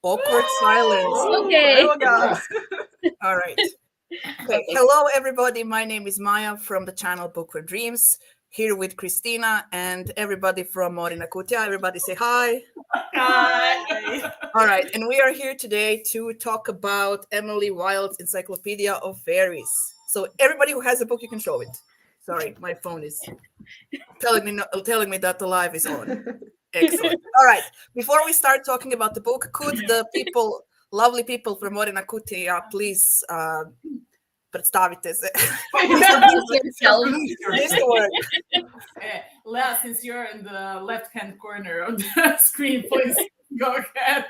Awkward silence. Okay. All right. Okay. Hello, everybody. My name is Maya from the channel Book for Dreams, here with Christina and everybody from Morina, kutija. Everybody say hi. Hi. All right. And we are here today to talk about Emily Wilde's Encyclopaedia of Faeries. So everybody who has a book, you can show it. Sorry, my phone is telling me that the live is on. Excellent. All right. Before we start talking about the book, could the lovely people from Morina kutija, please представite se. Lea, since you're in the left-hand corner of the screen, please go ahead.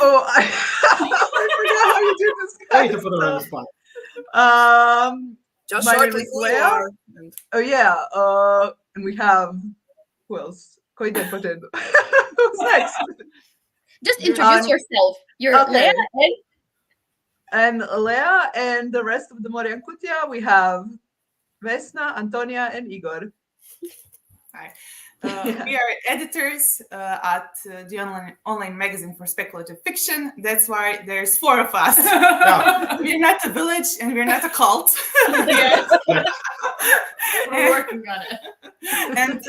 Oh, I forgot how you do this. I need to put her on the spot. Just My name shortly is who Lea. you are. Oh yeah. And we have who else? Who's next? Just introduce yourself. You're okay. Lea and Lea, and the rest of the Morina kutija. We have Vesna, Antonia, and Igor. Hi. We are editors at the online magazine for speculative fiction. That's why there's 4 of us. Yeah. We're not a village and we're not a cult. We're working on it. And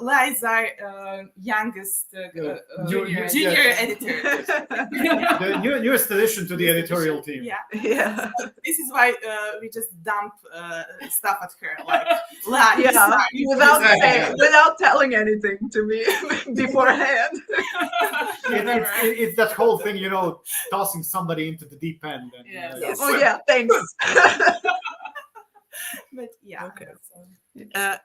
Lea is our youngest junior editor. The newest addition to the editorial team. Yeah. So this is why we just dump stuff at her, like Lea, without telling anything to me beforehand. It's that whole thing, tossing somebody into the deep end. And, Yes. Oh yeah, thanks. But yeah. Okay.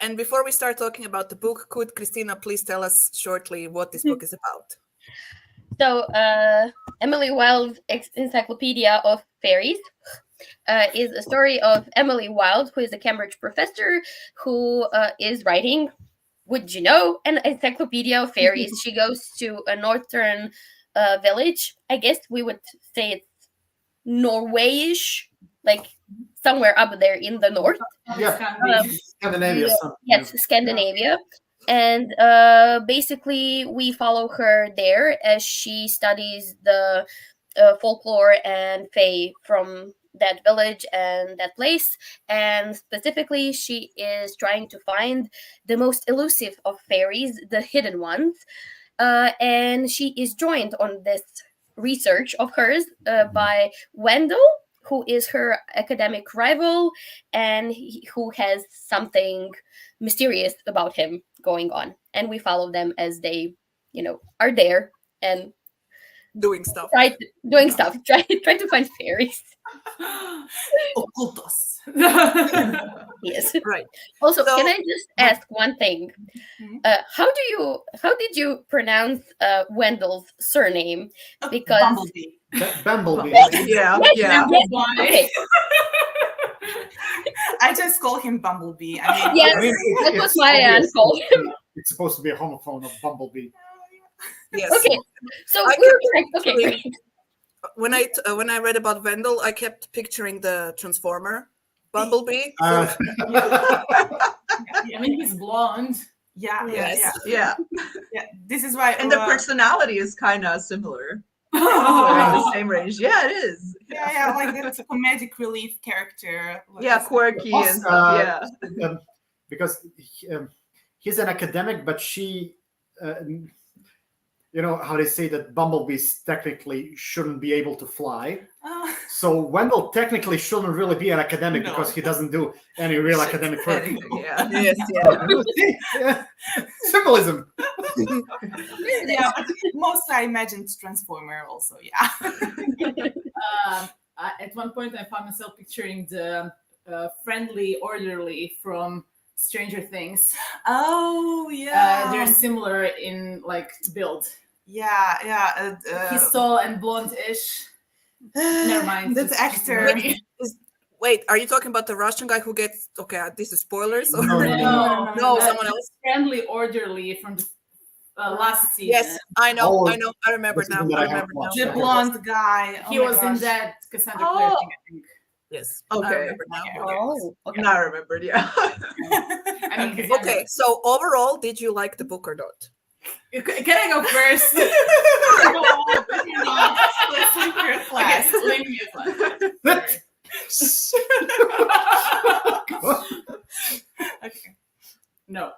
And before we start talking about the book, could Christina please tell us shortly what this book is about? So, Emily Wilde's Encyclopaedia of Faeries is a story of Emily Wilde, who is a Cambridge professor who is writing, would you know, an encyclopedia of fairies. She goes to a northern village. I guess we would say it's Norwayish, like somewhere up there in the north. Yeah, Scandinavia. Yes, Scandinavia. And basically, we follow her there as she studies the folklore and fae from that village and that place. And specifically, she is trying to find the most elusive of fairies, the hidden ones. And she is joined on this research of hers by Wendell, who is her academic rival and who has something mysterious about him going on. And we follow them as they, are there and doing stuff. Try to find fairies. Ocultos. Yes. Right. Also, can I just ask one thing? How did you pronounce Wendell's surname? Because Bumblebee. Bumblebee. Yeah. Okay. I just call him Bumblebee. Yes, that was my answer. It's supposed to be a homophone of Bumblebee. Yes. Okay. So great. When I read about Wendell, I kept picturing the Transformer Bumblebee. He's blonde. Yeah. This is why. And the personality is kind of similar. The same range. Yeah, it is. Yeah, like that's a comedic relief character. Quirky and stuff. Because he's an academic, but she, how they say that bumblebees technically shouldn't be able to fly. So Wendell technically shouldn't really be an academic because he doesn't do any real academic work. Yes. Symbolism. Yeah, but mostly I imagined Transformer also, At one point, I found myself picturing the friendly orderly from Stranger Things. Oh, yeah. They're similar in build. Yeah. He's tall and blonde-ish. Never mind. That actor. Wait, are you talking about the Russian guy who gets? Okay, this is spoilers. Or? No, someone else. Friendly orderly from the last season. Yes, I know. I remember now. The blonde guy. He was in that Cassandra Clare thing, I think. Yes. Okay. I remember now. Okay. Now I remembered. Yeah. Okay. So overall, did you like the book or not? Can I go first? Let's leave your class. Okay, leave me a class. Okay. No.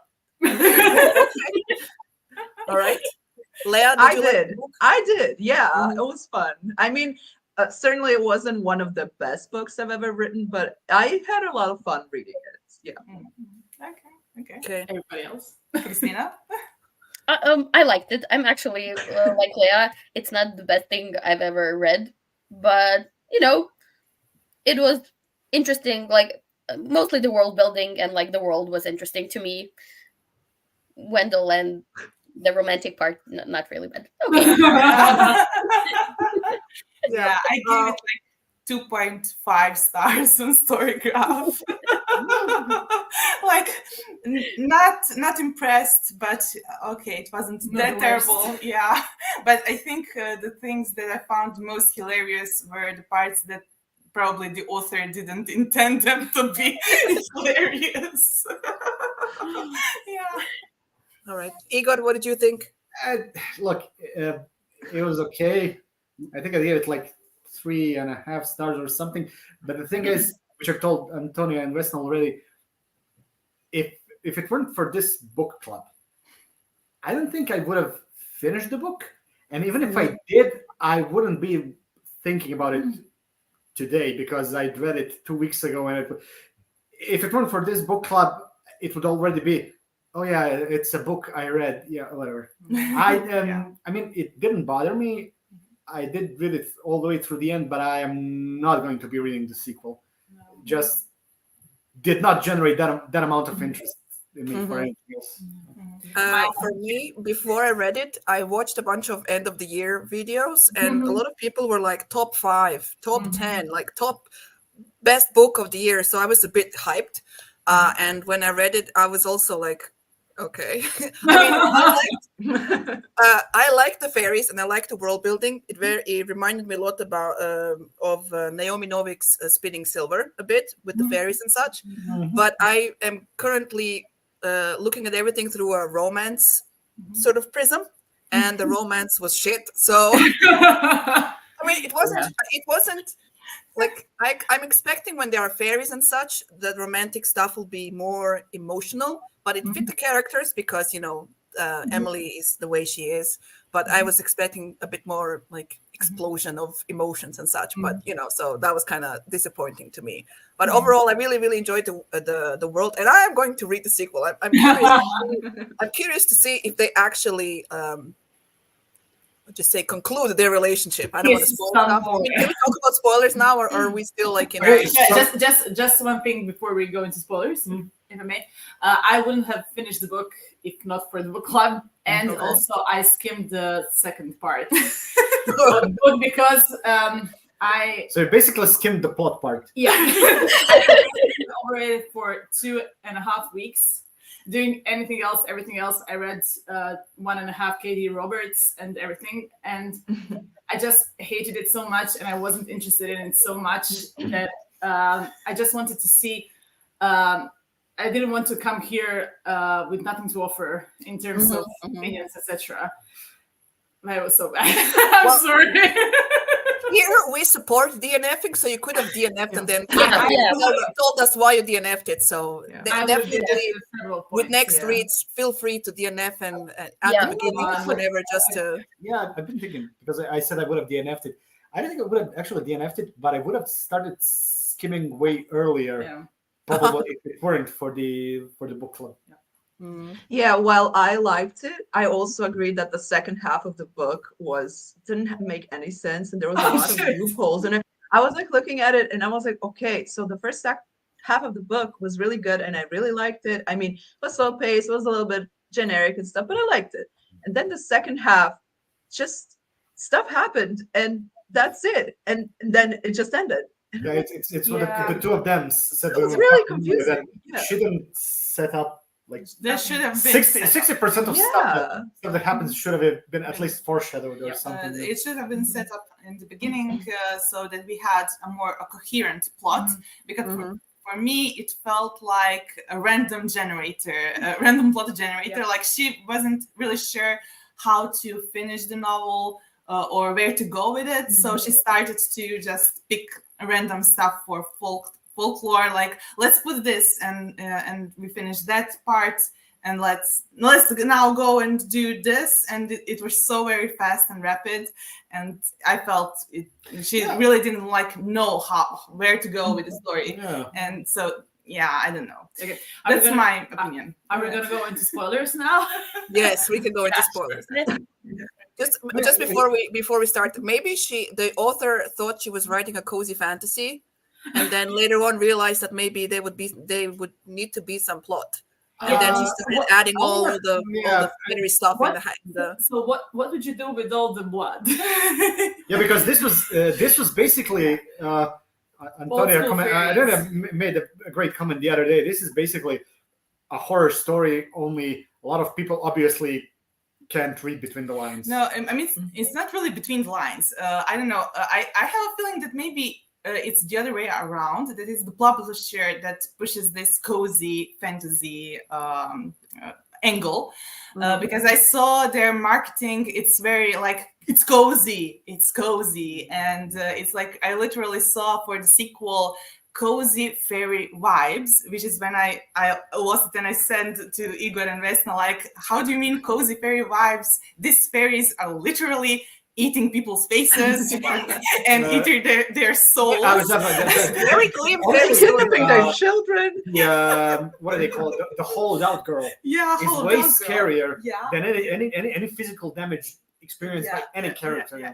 All right. Leah, I you like the did. book? I did. Yeah, Mhm. it was fun. I mean, certainly it wasn't one of the best books I've ever written, but I had a lot of fun reading it. Yeah. Okay. Okay. Everybody else. Christina? I liked it. I'm actually like Leah. It's not the best thing I've ever read, but it was interesting. Like mostly the world building and like the world was interesting to me. Wendell and the romantic part, not really bad. Okay. Yeah, I gave it like 2.5 stars on Storygraph. Like, not impressed, but okay, it wasn't Not that the terrible. worst. Yeah, but I think the things that I found most hilarious were the parts that probably the author didn't intend them to be hilarious. Yeah. All right. Igor, what did you think? Look, it was okay. I think I gave it like 3.5 stars or something. But the thing is, which I've told Antonia and Weston already, if it weren't for this book club, I don't think I would have finished the book. And even if I did, I wouldn't be thinking about it today because I'd read it 2 weeks ago. And if it weren't for this book club, it would already be, oh yeah, it's a book I read. Yeah, whatever. I mean, it didn't bother me. I did read it all the way through the end, but I am not going to be reading the sequel. Just did not generate that amount of interest in me for anything else. For me, before I read it, I watched a bunch of end of the year videos, and a lot of people were like top 5, top 10, like top best book of the year. So I was a bit hyped. And when I read it, I was also like, okay. I like the fairies and I like the world building. It reminded me a lot about of Naomi Novik's Spinning Silver a bit with the fairies and such. But I am currently looking at everything through a romance sort of prism, and the romance was shit. So I mean, it wasn't like I'm expecting when there are fairies and such that romantic stuff will be more emotional, but it fit the characters because Emily is the way she is. But I was expecting a bit more like explosion of emotions and such. But so that was kind of disappointing to me. But overall, I really, really enjoyed the world, and I am going to read the sequel. I'm curious. I'm curious to see if they actually just say conclude their relationship. I don't want to spoil stuff. I mean, can we talk about spoilers now, or are we still like just one thing before we go into spoilers, if I may. I wouldn't have finished the book if not for the book club, and also I skimmed the second part of the book because So you basically skimmed the plot part. Yeah. I over it for 2.5 weeks. Doing everything else. I read 1.5 Katie Roberts and everything, and I just hated it so much, and I wasn't interested in it so much that I just wanted to see. I didn't want to come here with nothing to offer in terms of opinions, etc. That was so bad. I'm sorry. Here we support DNFing, so you could have DNF'd and then told us why you DNF'd it. So definitely with next reads, feel free to DNF and at the beginning, whatever, just to. Yeah, I've been thinking because I said I would have DNF'd it. I don't think I would have actually DNF'd it, but I would have started skimming way earlier, probably if it weren't for the book club. Yeah, while I liked it, I also agreed that the second half of the book didn't make any sense, and there was a lot of loopholes in it. I was like looking at it, and I was like, okay, so the first half of the book was really good, and I really liked it. I mean, it was slow paced, it was a little bit generic and stuff, but I liked it. And then the second half, just stuff happened, and that's it. And then it just ended. Yeah, it's what the two of them said. It was really confusing. Shouldn't set up. Like there should have been 60% of stuff that happens should have been at least foreshadowed or something. It should have been set up in the beginning so that we had a coherent plot. Because for me, it felt like a random plot generator. Like she wasn't really sure how to finish the novel or where to go with it. So she started to just pick random stuff for folklore, like let's put this and we finished that part. And let's now go and do this. And it was so very fast and rapid. And I felt she really didn't know where to go with the story. Yeah. And so, I don't know. Okay. That's my opinion. Are we going to go into spoilers now? Yes, we can go into spoilers. Just before we start, maybe the author thought she was writing a cozy fantasy, and then later on realized that maybe they would need to be some plot. And then she started adding all the fairy stuff in the. So what would you do with all the blood? Yeah, because this was basically Antonia made a great comment the other day. This is basically a horror story. Only a lot of people obviously can't read between the lines. No, I mean it's not really between the lines. I don't know. I have a feeling that maybe. It's the other way around. That is the publisher that pushes this cozy fantasy angle, because I saw their marketing. It's very it's cozy, and it's like I literally saw for the sequel cozy fairy vibes, which is when I lost it and I sent to Igor and Vesna how do you mean cozy fairy vibes? These fairies are literally eating people's faces and eating their souls. Very clean. Kidnapping their children. Yeah, what do they call it? The hollowed out girl. Yeah, it's way scarier than any physical damage experienced by any character. Yeah.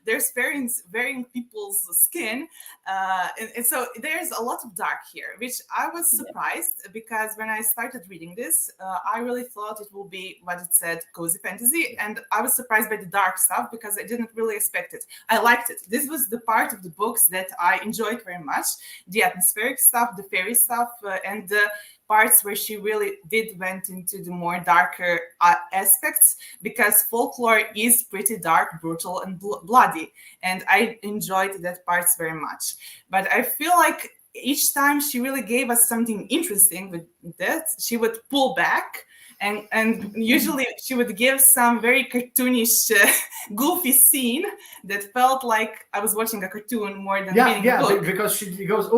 There's varying people's skin, and so there's a lot of dark here, which I was surprised because when I started reading this, I really thought it will be what it said, cozy fantasy, and I was surprised by the dark stuff because I didn't really expect it. I liked it. This was the part of the books that I enjoyed very much: the atmospheric stuff, the fairy stuff, and the parts where she really went into the more darker aspects, because folklore is pretty dark, brutal, and bloody, and I enjoyed that parts very much. But I feel like each time she really gave us something interesting with that, she would pull back, and usually she would give some very cartoonish, goofy scene that felt like I was watching a cartoon more than reading a book. Because she goes,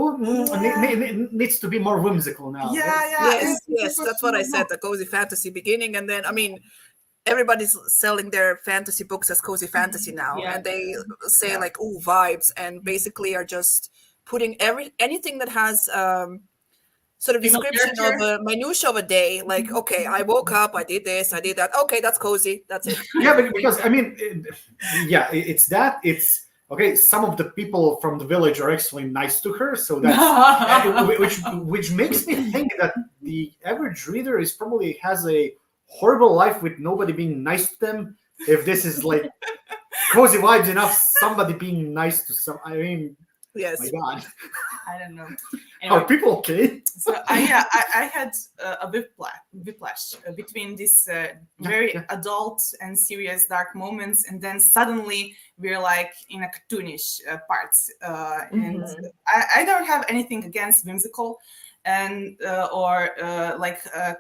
needs to be more whimsical now. Yes, that's what I said, the cozy fantasy beginning, and then everybody's selling their fantasy books as cozy fantasy now, and they say vibes, and basically are just putting anything that has sort of description of a minutia of a day, okay, I woke up, I did this, I did that, okay, that's cozy, that's it. Because it's that. It's okay, some of the people from the village are actually nice to her, so that's which makes me think that the average reader probably has a horrible life with nobody being nice to them. If this is cozy vibes enough, somebody being nice to some, yes. My God. I don't know. Anyway, are people okay? So I had a whiplash between these very adult and serious dark moments, and then suddenly we're in a cartoonish parts. And I don't have anything against whimsical and or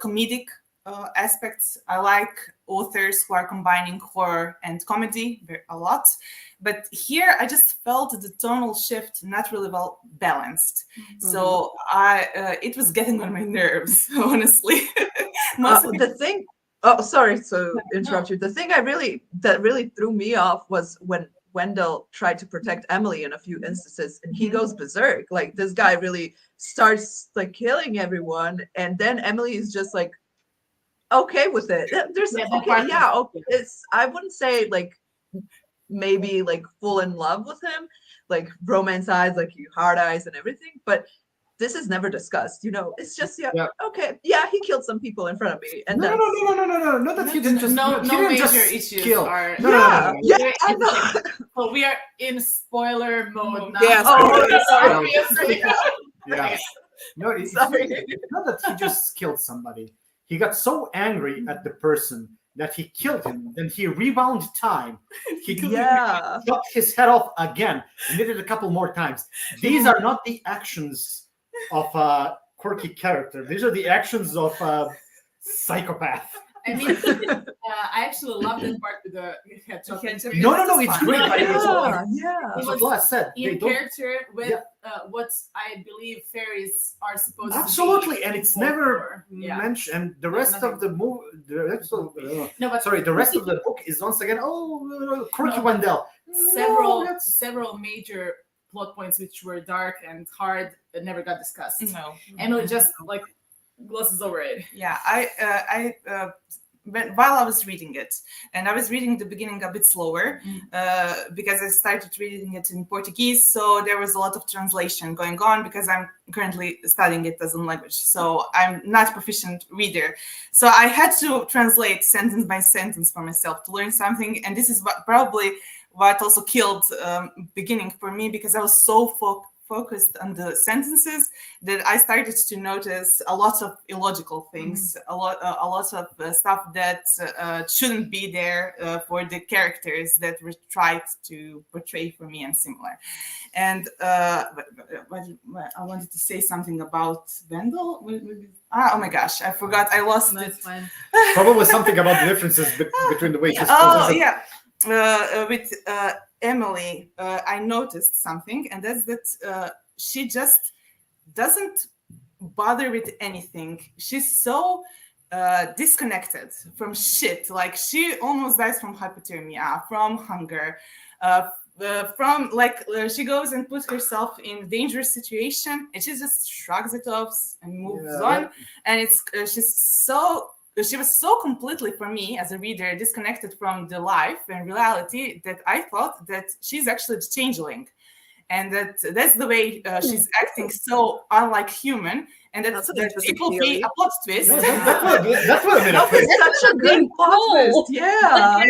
comedic aspects. I like authors who are combining horror and comedy a lot, but here I just felt the tonal shift not really well balanced. So it was getting on my nerves, honestly. The thing, sorry to interrupt you. The thing that really threw me off was when Wendell tried to protect Emily in a few instances, and he goes berserk. This guy really starts killing everyone, and then Emily is just okay with it. There's okay. It's, I wouldn't say maybe full in love with him, romance eyes, hard eyes and everything, but this is never discussed. It's just okay, he killed some people in front of me, and no, not that he didn't just major issues kill. Are I know. Well, we are in spoiler mode now. Yes. Sorry. Yeah. No, it's not that he just killed somebody. He got so angry at the person that he killed him. Then he rewound time. He cut his head off again and did it a couple more times. These are not the actions of a quirky character. These are the actions of a psychopath. I mean, I actually love that part with the hedgehog. No, it's great. But it's yeah. It what was Lars said. They in don't character with what I believe fairies are supposed absolutely, to be. and it's in never folklore. Yeah. mentioned. And the rest nothing. of the movie, No, but the rest of the book is once again, quirky No, Wendell. several major plot points which were dark and hard that never got discussed. No. Emily just like glosses over it. Yeah, while I was reading it, and I was reading the beginning a bit slower because I started reading it in Portuguese, so there was a lot of translation going on because I'm currently studying it as a language, so I'm not a proficient reader. So I had to translate sentence by sentence for myself to learn something, and this is what also killed beginning for me, because I was so focused on the sentences that I started to notice a lot of illogical things, a lot of stuff that shouldn't be there for the characters that were tried to portray for me and similar. And I wanted to say something about Wendell. Oh my gosh, I forgot. I lost it. Fine. Probably something about the differences between the way she's with Emily, I noticed something, and that's that she just doesn't bother with anything. She's so disconnected from shit. Like, she almost dies from hypothermia, from hunger, from she goes and puts herself in a dangerous situation, and she just shrugs it off and moves on. And it's she was so completely, for me as a reader, disconnected from the life and reality that I thought that she's actually the changeling, and that's the way she's acting, so unlike human, and that it will be a plot twist. That would have been a twist. It's such a good plot twist. Yeah.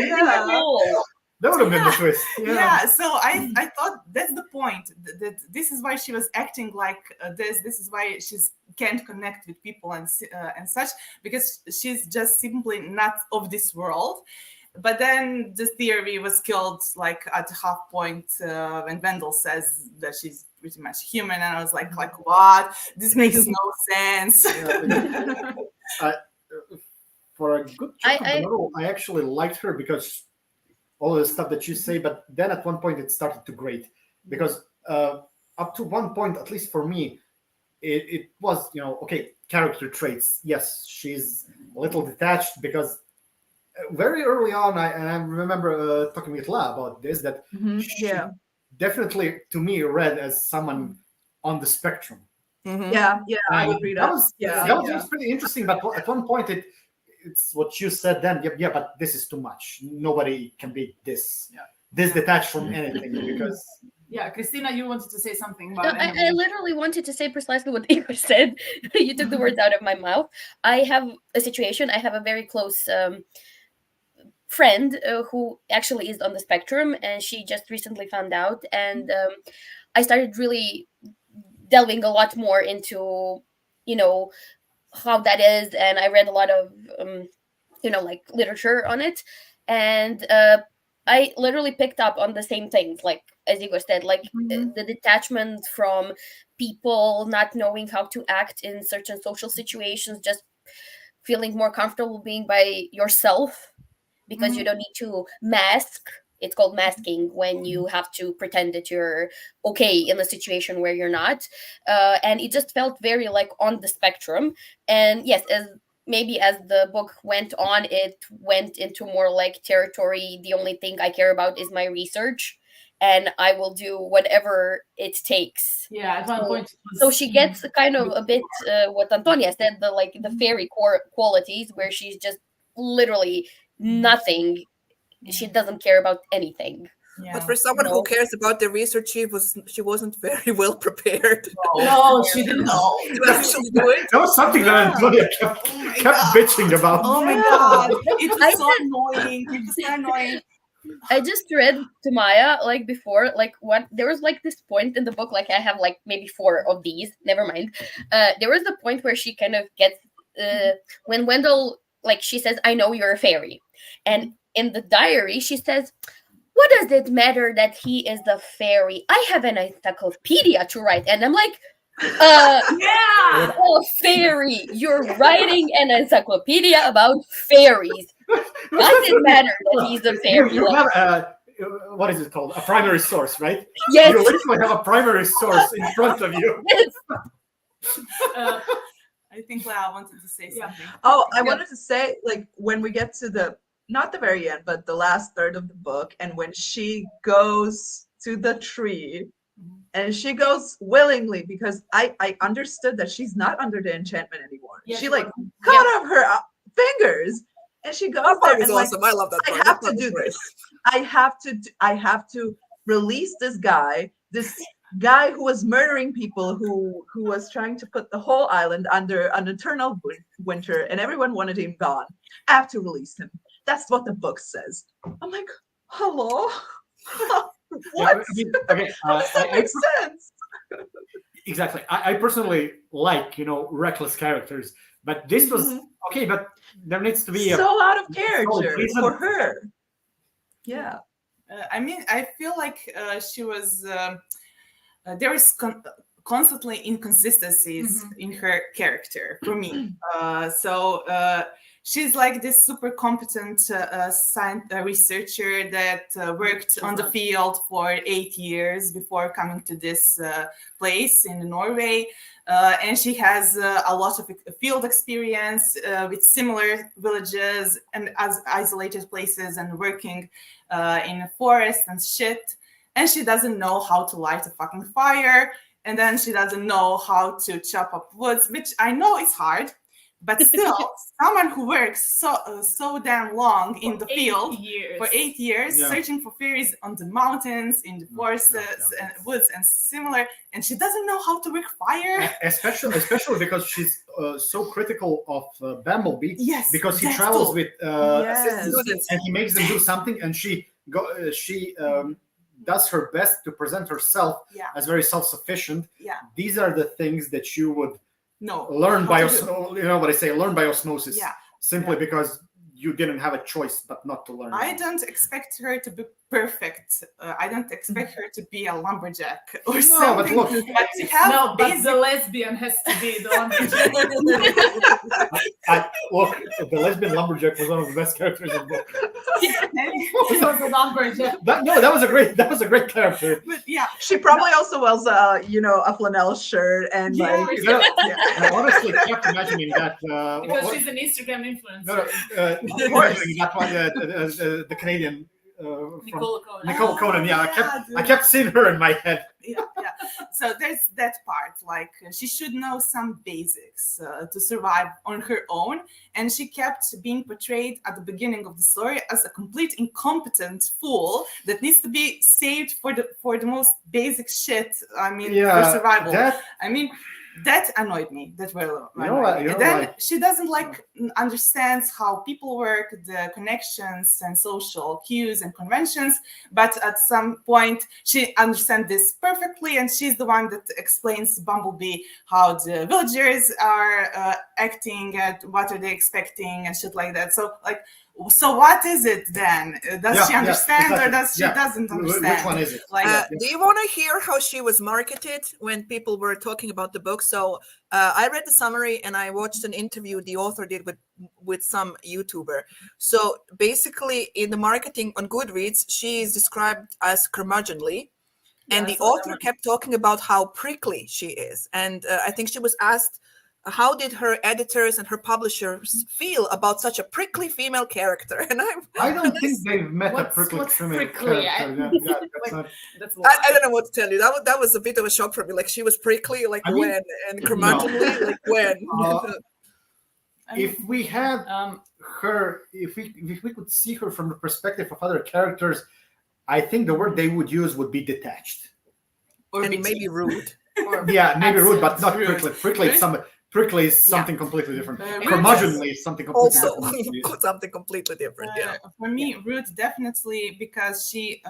That would have been the twist. Yeah, so I thought that's the point. That this is why she was acting like this. This is why she can't connect with people and such, because she's just simply not of this world. But then the theory was killed like at the half point when Wendell says that she's pretty much human, and I was like what? This makes no sense. For a good chunk of the novel, I actually liked her because all of the stuff that you say, but then at one point it started to grate, because up to one point, at least for me, it was, character traits. Yes, she's a little detached, because very early on, I remember talking with La about this, that she definitely, to me, read as someone on the spectrum. Yeah, I agree. That was pretty interesting, but at one point it's what you said then. Yeah, but this is too much. Nobody can be this detached from anything, because. Yeah, Christina, you wanted to say something about it. I literally wanted to say precisely what Igor said. You took the words out of my mouth. I have a situation. I have a very close friend who actually is on the spectrum, and she just recently found out. And I started really delving a lot more into, how that is, and I read a lot of literature on it, and I literally picked up on the same things, like as Igor said, like the detachment from people, not knowing how to act in certain social situations, just feeling more comfortable being by yourself because you don't need to mask. It's called masking, when you have to pretend that you're okay in a situation where you're not. And it just felt very like on the spectrum. And yes, as the book went on, it went into more like territory. The only thing I care about is my research, and I will do whatever it takes. Yeah, at one point. So she gets kind of a bit what Antonia said, the fairy qualities, where she's just literally nothing. She doesn't care about anything. Yeah. But for someone who cares about the research, she wasn't very well prepared. No, she didn't know. That was something that Antonia kept bitching about. Oh my god, it was so annoying. It was so annoying. I just read to Maya before, there was this point in the book, I have maybe 4 of these. Never mind. There was the point where she kind of gets when Wendell, she says, "I know you're a fairy," and in the diary she says, "What does it matter that he is the fairy? I have an encyclopedia to write." And I'm like, Yeah. Oh, fairy! You're writing an encyclopedia about fairies. Does it matter that he's a fairy? You have what is it called? A primary source, right? Yes. You literally have a primary source in front of you. Yes. I think Leah wanted to say something. Oh, I wanted to say, like, when we get to the, not the very end, but the last third of the book, and when she goes to the tree, and she goes willingly, because I understood that she's not under the enchantment anymore. Yeah, she she like wasn't. cut off her fingers, and she goes That there part was and like, awesome. I love that I part. have That to was do great. this. I have to release this guy who was murdering people, who was trying to put the whole island under an eternal winter, and everyone wanted him gone. I have to release him. That's what the book says. I'm like, hello? What? Yeah, I mean, okay, Does that make sense? exactly. I personally like, reckless characters, but this was okay. But there needs to be So out of character reason. for her. Yeah. I mean, I feel like she was. There is constantly inconsistencies in her character for me. She's like this super competent researcher that worked on the field for 8 years before coming to this place in Norway. And she has a lot of field experience with similar villages and as isolated places and working in a forest and shit. And she doesn't know how to light a fucking fire. And then she doesn't know how to chop up woods, which I know is hard. But still, someone who works so damn long in the field for 8 years, searching for fairies on the mountains, in the forests and woods and similar, and she doesn't know how to work fire. Especially because she's so critical of Bumblebee. Yes, because he that's travels cool. with Students. and he makes them do something, and she does her best to present herself as very self-sufficient. Yeah. These are the things that you would No. learn by what I say, learn by osmosis. Yeah. Simply because you didn't have a choice but not to learn. I don't expect her to be perfect. I don't expect her to be a lumberjack or something. but look, but to have No, but basic the lesbian has to be the one. look, the lesbian lumberjack was one of the best characters in the book. She was a lumberjack. That was a great character. But yeah, She probably also wears a flannel shirt and Yeah. like I honestly kept imagining that. Because she's an Instagram influencer. Of course. That one, the Canadian. Nicole Conan. Nicole Conan, I dude. kept seeing her in my head. yeah. So there's that part. Like she should know some basics to survive on her own, and she kept being portrayed at the beginning of the story as a complete incompetent fool that needs to be saved for the most basic shit. I mean, for survival. That annoyed me. That well, she doesn't understands how people work, the connections and social cues and conventions. But at some point, she understands this perfectly, and she's the one that explains Bumblebee how the villagers are acting, at what are they expecting, and shit like that. So what is it then? Does she understand or does she doesn't understand? Which one is it? Do you want to hear how she was marketed when people were talking about the book? So I read the summary and I watched an interview the author did with some YouTuber. So basically in the marketing on Goodreads, she is described as curmudgeonly. And the author kept talking about how prickly she is. And I think she was asked, how did her editors and her publishers feel about such a prickly female character? And I don't think they've met a prickly female character. I don't know what to tell you. That was a bit of a shock for me. Like she was prickly, when, and curmudgeonly, like when. If we had her, if we could see her from the perspective of other characters, I think the word they would use would be detached. Or maybe rude. Maybe rude, but not rude. prickly. Prickly is something completely different. Curmudgeonly is something completely different. Something completely different. For me, rude definitely, because she.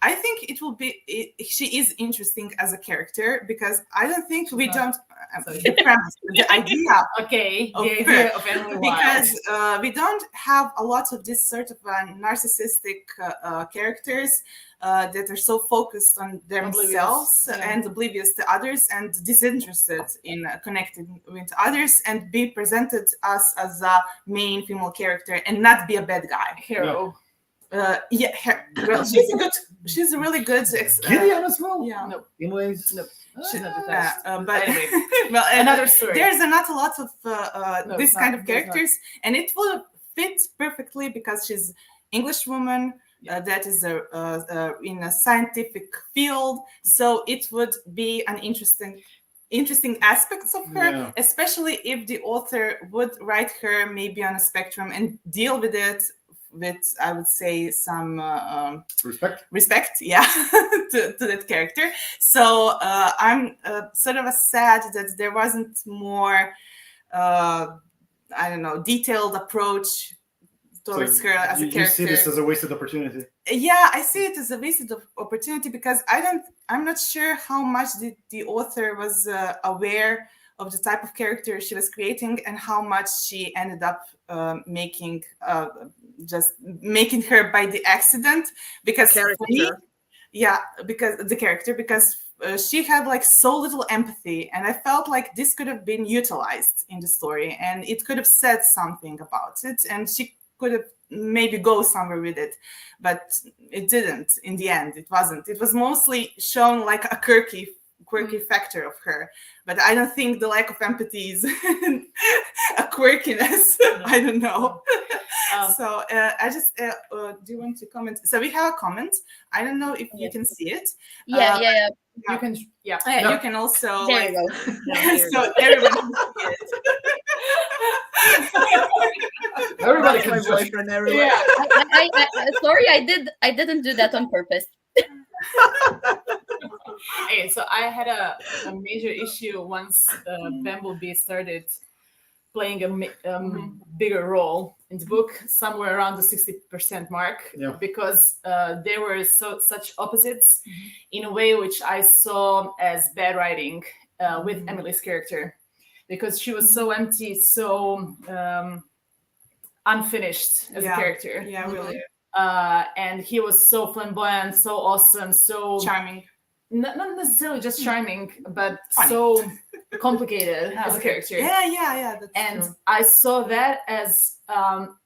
I think it will be. She is interesting as a character because I don't think we don't. The premise, the idea. Okay, Of the her. idea of Emily Wilde. Because we don't have a lot of this sort of narcissistic characters that are so focused on themselves and oblivious to others and disinterested in connecting with others and be presented as a main female character and not be a bad guy. Hero. Well, she's a really good. Gideon as well. Yeah. No. Anyways, No. She's not the Yeah, best. but Anyway, well, another story. There's not a lot of No, this it's kind not. of There's not. characters, and it will fit perfectly because she's English woman that is in a scientific field. So it would be an interesting aspects of her, Yeah. especially if the author would write her maybe on a spectrum and deal with it with, I would say, some respect, yeah, to that character. So I'm sort of sad that there wasn't more, I don't know, detailed approach towards her as a character. You see this as a wasted opportunity. Yeah, I see it as a wasted opportunity because I'm not sure how much the author was aware of the type of character she was creating and how much she ended up making her by the accident because for me, because she had like so little empathy, and I felt like this could have been utilized in the story and it could have said something about it and she could have maybe go somewhere with it, but it didn't. In the end, it wasn't. It was mostly shown like a quirky factor of her, but I don't think the lack of empathy is a quirkiness. I don't know. So I just do you want to comment? So we have a comment. I don't know if you can see it. Yeah. You can, You can also There you go. so everyone can see it. Everybody That's can my just boyfriend everywhere. yeah. Sorry, I didn't do that on purpose. Okay, so I had a major issue once Bumblebee started playing a bigger role in the book, somewhere around the 60% mark, because they were such opposites in a way which I saw as bad writing with Emily's character, because she was so empty, so unfinished as a character. Yeah, really. And he was so flamboyant, so awesome, so Charming. not necessarily just charming, but Funny. so complicated as a character. Yeah. That's And true. I saw that as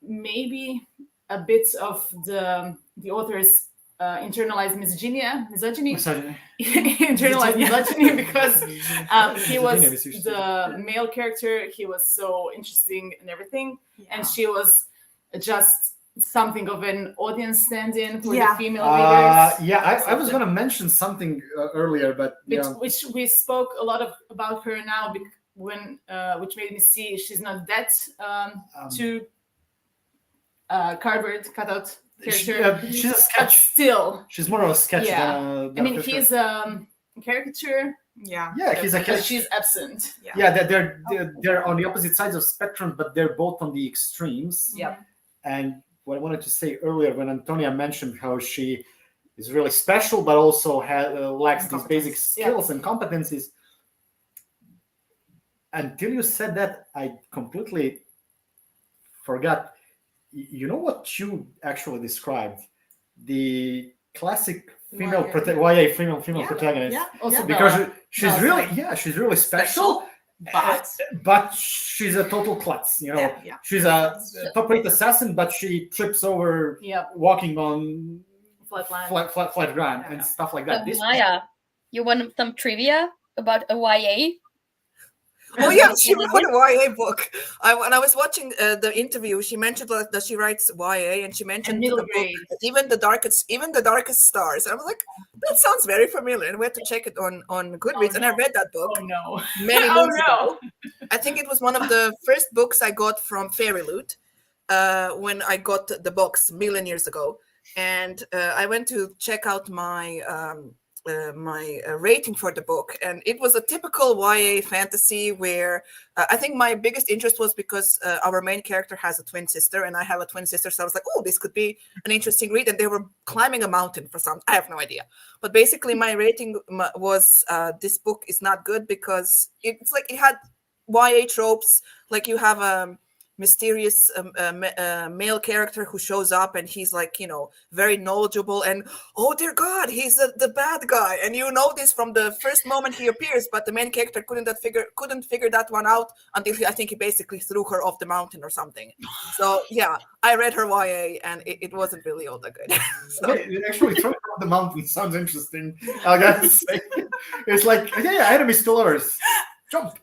maybe a bit of the author's internalized misogyny, internalized misogyny, because he was the male character. He was so interesting and everything, and she was just something of an audience stand-in for the female readers. I was going to mention something earlier, but which we spoke a lot about her now, when which made me see she's not that too cardboard cutout character. She's a But sketch. still, She's more of a sketch than I mean, a he's a caricature. Yeah, he's a But sketch. she's absent. They're on the opposite sides of spectrum, but they're both on the extremes. Yeah. And what I wanted to say earlier, when Antonia mentioned how she is really special, but also lacks these basic skills and competencies, until you said that, I completely forgot. You know what you actually described? The classic female YA female protagonist. Yeah. Also, Because she's Bella. really special. But she's a total klutz, She's a top-rate assassin, but she trips over walking on flat ground and stuff like that. So, Maya, you want some trivia about a YA? Oh yeah, she wrote a YA book. When I was watching the interview, she mentioned that she writes YA, and she mentioned middle the book, grade. even the darkest stars. And I was like, that sounds very familiar, and we had to check it on Goodreads. And I read that book Oh no! many Oh months no! ago. I think it was one of the first books I got from Fairy Loot when I got the box a million years ago, and I went to check out my rating for the book, and it was a typical YA fantasy where I think my biggest interest was because our main character has a twin sister, and I have a twin sister, so I was like, oh, this could be an interesting read. And they were climbing a mountain for some, I have no idea, but basically my rating was this book is not good because it's like it had YA tropes, like you have a mysterious male character who shows up and he's like, very knowledgeable, and oh dear god, he's the bad guy, and you know this from the first moment he appears, but the main character couldn't figure that one out until I think he basically threw her off the mountain or something. So yeah, I read her YA and it wasn't really all that good. So. Okay, actually, throwing off the mountain sounds interesting. I gotta say, it's like, yeah, enemy still ours. Jump.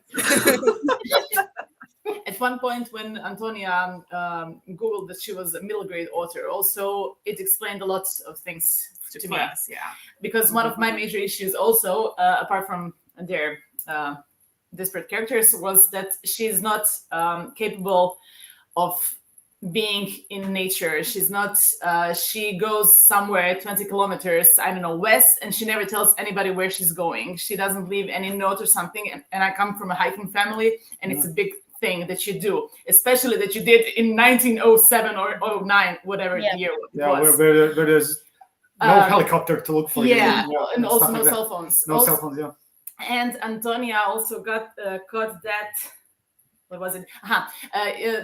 At one point, when Antonia Googled that she was a middle grade author, also it explained a lot of things to me. Us, yeah. Because one of my major issues also, apart from their disparate characters, was that she's not capable of being in nature. She's not, she goes somewhere 20 kilometers, I don't know, west, and she never tells anybody where she's going. She doesn't leave any note or something. And I come from a hiking family, and it's a big thing that you do, especially that you did in 1907 or 09, whatever the year was. Yeah, where there's no helicopter to look for you. Yeah, and also stuff no like that. cell phones. No cell phones, yeah. And Antonia also got caught that, what was it?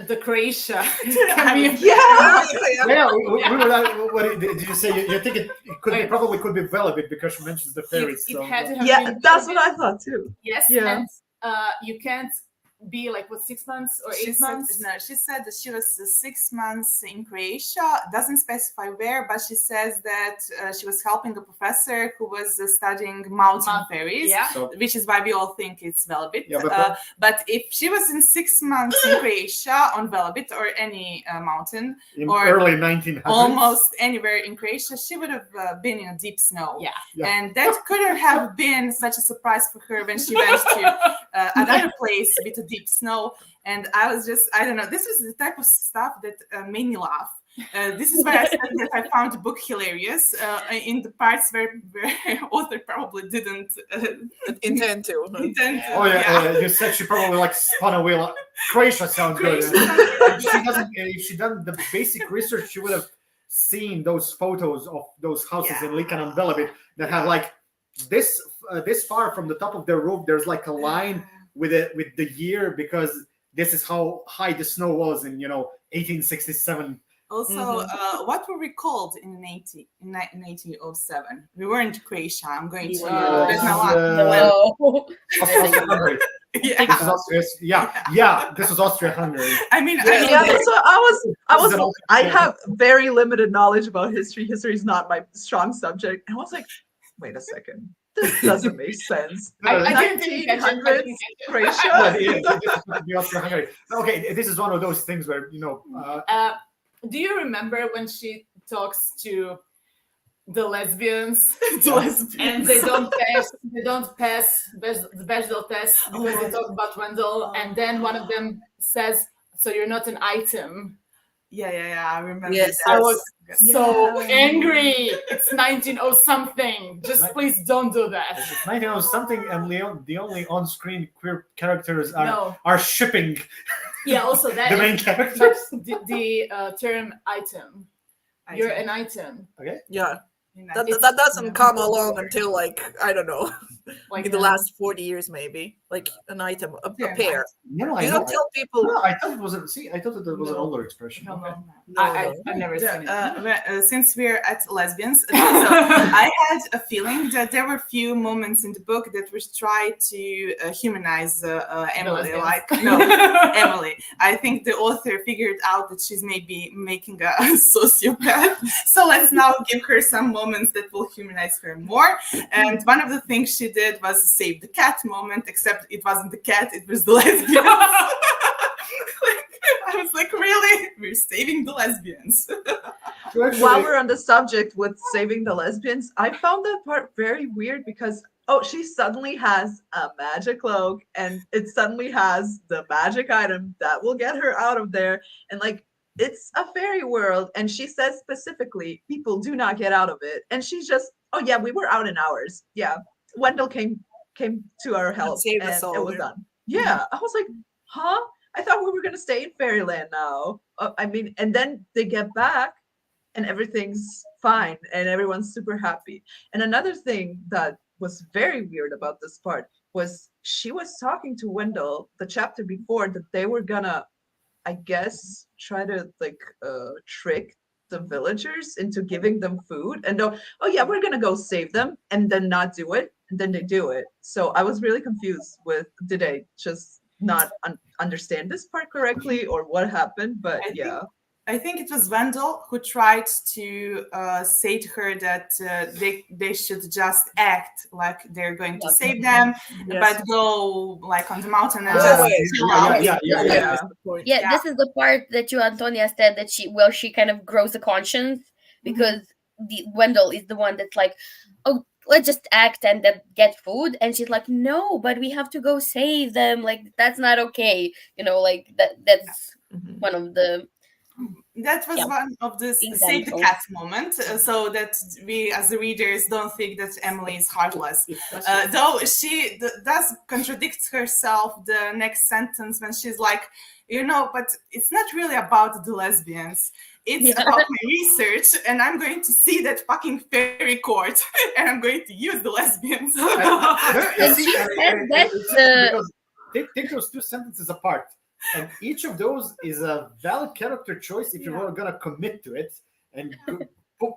The Croatia. Yeah, what did you say? You think it could probably could be Velvet because she mentions the fairies. It so. had to have Yeah, been that's what I thought too. Yes, Yeah. and you can't be like, what, 6 months or 8 months? She said that she was 6 months in Croatia. Doesn't specify where, but she says that she was helping a professor who was studying mountain fairies, which is why we all think it's Velvet. Yeah, but if she was in 6 months in Croatia on Velvet or any mountain, in or early 1900s, almost anywhere in Croatia, she would have been in a deep snow. Yeah. And that could have been such a surprise for her when she went to another place with a deep snow. And I was just, I don't know, this was the type of stuff that made me laugh. This is why I said that I found the book hilarious in the parts where author probably didn't intend to. Oh yeah, you said she probably like spun a wheel. Croatia sounds good. If she done the basic research, she would have seen those photos of those houses in Likan and Velebit that have like this far from the top of their roof. There's like a line with the year, because this is how high the snow was in 1867. Also, what were we called in 1907? We weren't Croatia. I'm going to. Austria-Hungary. This was Austria-Hungary. I mean, so I have very limited knowledge about history. History is not my strong subject. And I was like, wait a second. This doesn't make sense. I didn't think 1900s Croatia. Austria-Hungary. Okay, this is one of those things where do you remember when she talks to the lesbians, and they don't pass the Bechdel test because they talk about Wendell, and then one of them says, "So you're not an item." Yeah, I remember. Yes, I was so angry. It's 1900 something. Just please don't do that. It's 1900 something, and the only on-screen queer characters are shipping. Yeah, also that the main characters. The term item. You're an item. Okay. Yeah. That doesn't come along until I don't know, like in the last 40 years maybe, like an item, a pair. You don't tell people. No, I thought it was an older expression. No. I've never seen it. Since we're at lesbians, so I had a feeling that there were few moments in the book that was tried to humanize Emily. Emily. I think the author figured out that she's maybe making a sociopath. So let's now give her some moments that will humanize her more. And one of the things she did was save the cat moment, except it wasn't the cat, it was the lesbians. I was like, really? We're saving the lesbians. While we're on the subject with saving the lesbians, I found that part very weird because she suddenly has a magic cloak and it suddenly has the magic item that will get her out of there. And it's a fairy world, and she says specifically, people do not get out of it. And she's just Oh yeah, we were out in hours. Yeah, Wendell came to our help, saved and us all, it was yeah. done. Yeah, I was like, huh? I thought we were gonna stay in Fairyland now. I mean, and then they get back, and everything's fine, and everyone's super happy. And another thing that was very weird about this part was she was talking to Wendell the chapter before that they were gonna, I guess, try to like trick the villagers into giving them food and go, oh yeah, we're gonna go save them, and then not do it, and then they do it. So I was really confused with, did I just not understand this part correctly or what happened? But yeah. I think it was Wendell who tried to say to her that they should just act like they're going to save them, but go like on the mountain and just chill out. Yeah, this is the part that you, Antonia, said that she kind of grows a conscience, because Wendell is the one that's like, oh, let's just act and then get food, and she's like, no, but we have to go save them, like that's not okay, like that's one of the that was one of the save the cat moment, so that we as the readers don't think that Emily is heartless. Though she does contradict herself the next sentence when she's like, but it's not really about the lesbians. It's about my research, and I'm going to see that fucking fairy court, and I'm going to use the lesbians. Take those two sentences apart. And each of those is a valid character choice if you're going to commit to it and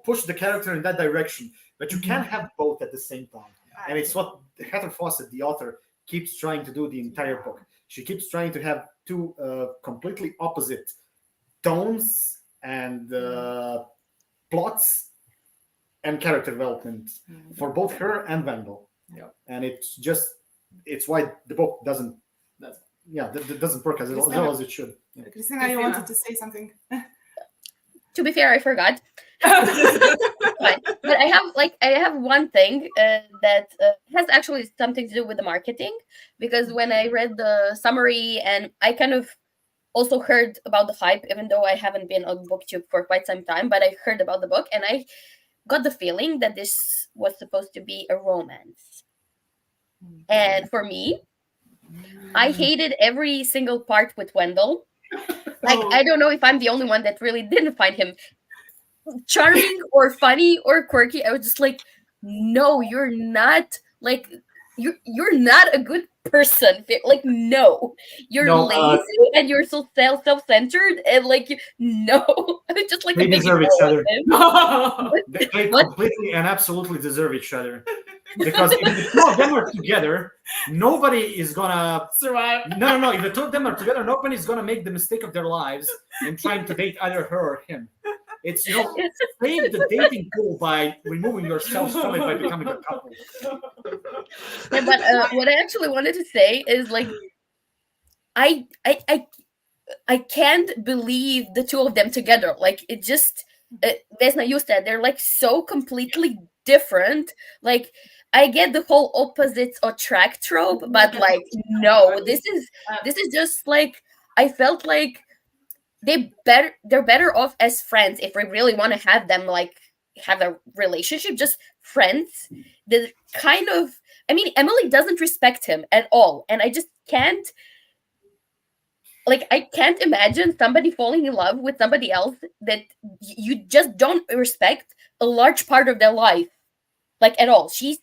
push the character in that direction. But you can't have both at the same time. And it's what Heather Fawcett, the author, keeps trying to do the entire book. She keeps trying to have two completely opposite tones and plots and character development for both her and Wendell. Yeah. And it's why the book doesn't work as well as it should. Yeah. Christina, you wanted to say something? To be fair, I forgot. but I have one thing that has actually something to do with the marketing, because when I read the summary, and I kind of also heard about the hype, even though I haven't been on BookTube for quite some time, but I heard about the book, and I got the feeling that this was supposed to be a romance. And for me, I hated every single part with Wendell. I don't know if I'm the only one that really didn't find him charming or funny or quirky. I was just like, no, you're not, like, you're not a good person. Like, no, you're lazy and you're so self-centered, and like, no. Just like they deserve each other. They completely and absolutely deserve each other. Because if the two of them are together, nobody is gonna survive. No. If the two of them are together, nobody's gonna make the mistake of their lives and trying to date either her or him. It's save the dating pool by removing yourself from it by becoming a couple. Yeah, but what I actually wanted to say is, like, I can't believe the two of them together. Like, it just, Vesna, you said they're like so completely different. Like, I get the whole opposites attract trope, but like, no, this is just like, I felt like they're better off as friends if we really want to have them like have a relationship, just friends. The kind of, I mean, Emily doesn't respect him at all, and I just can't, like, I can't imagine somebody falling in love with somebody else that you just don't respect a large part of their life, like, at all. She's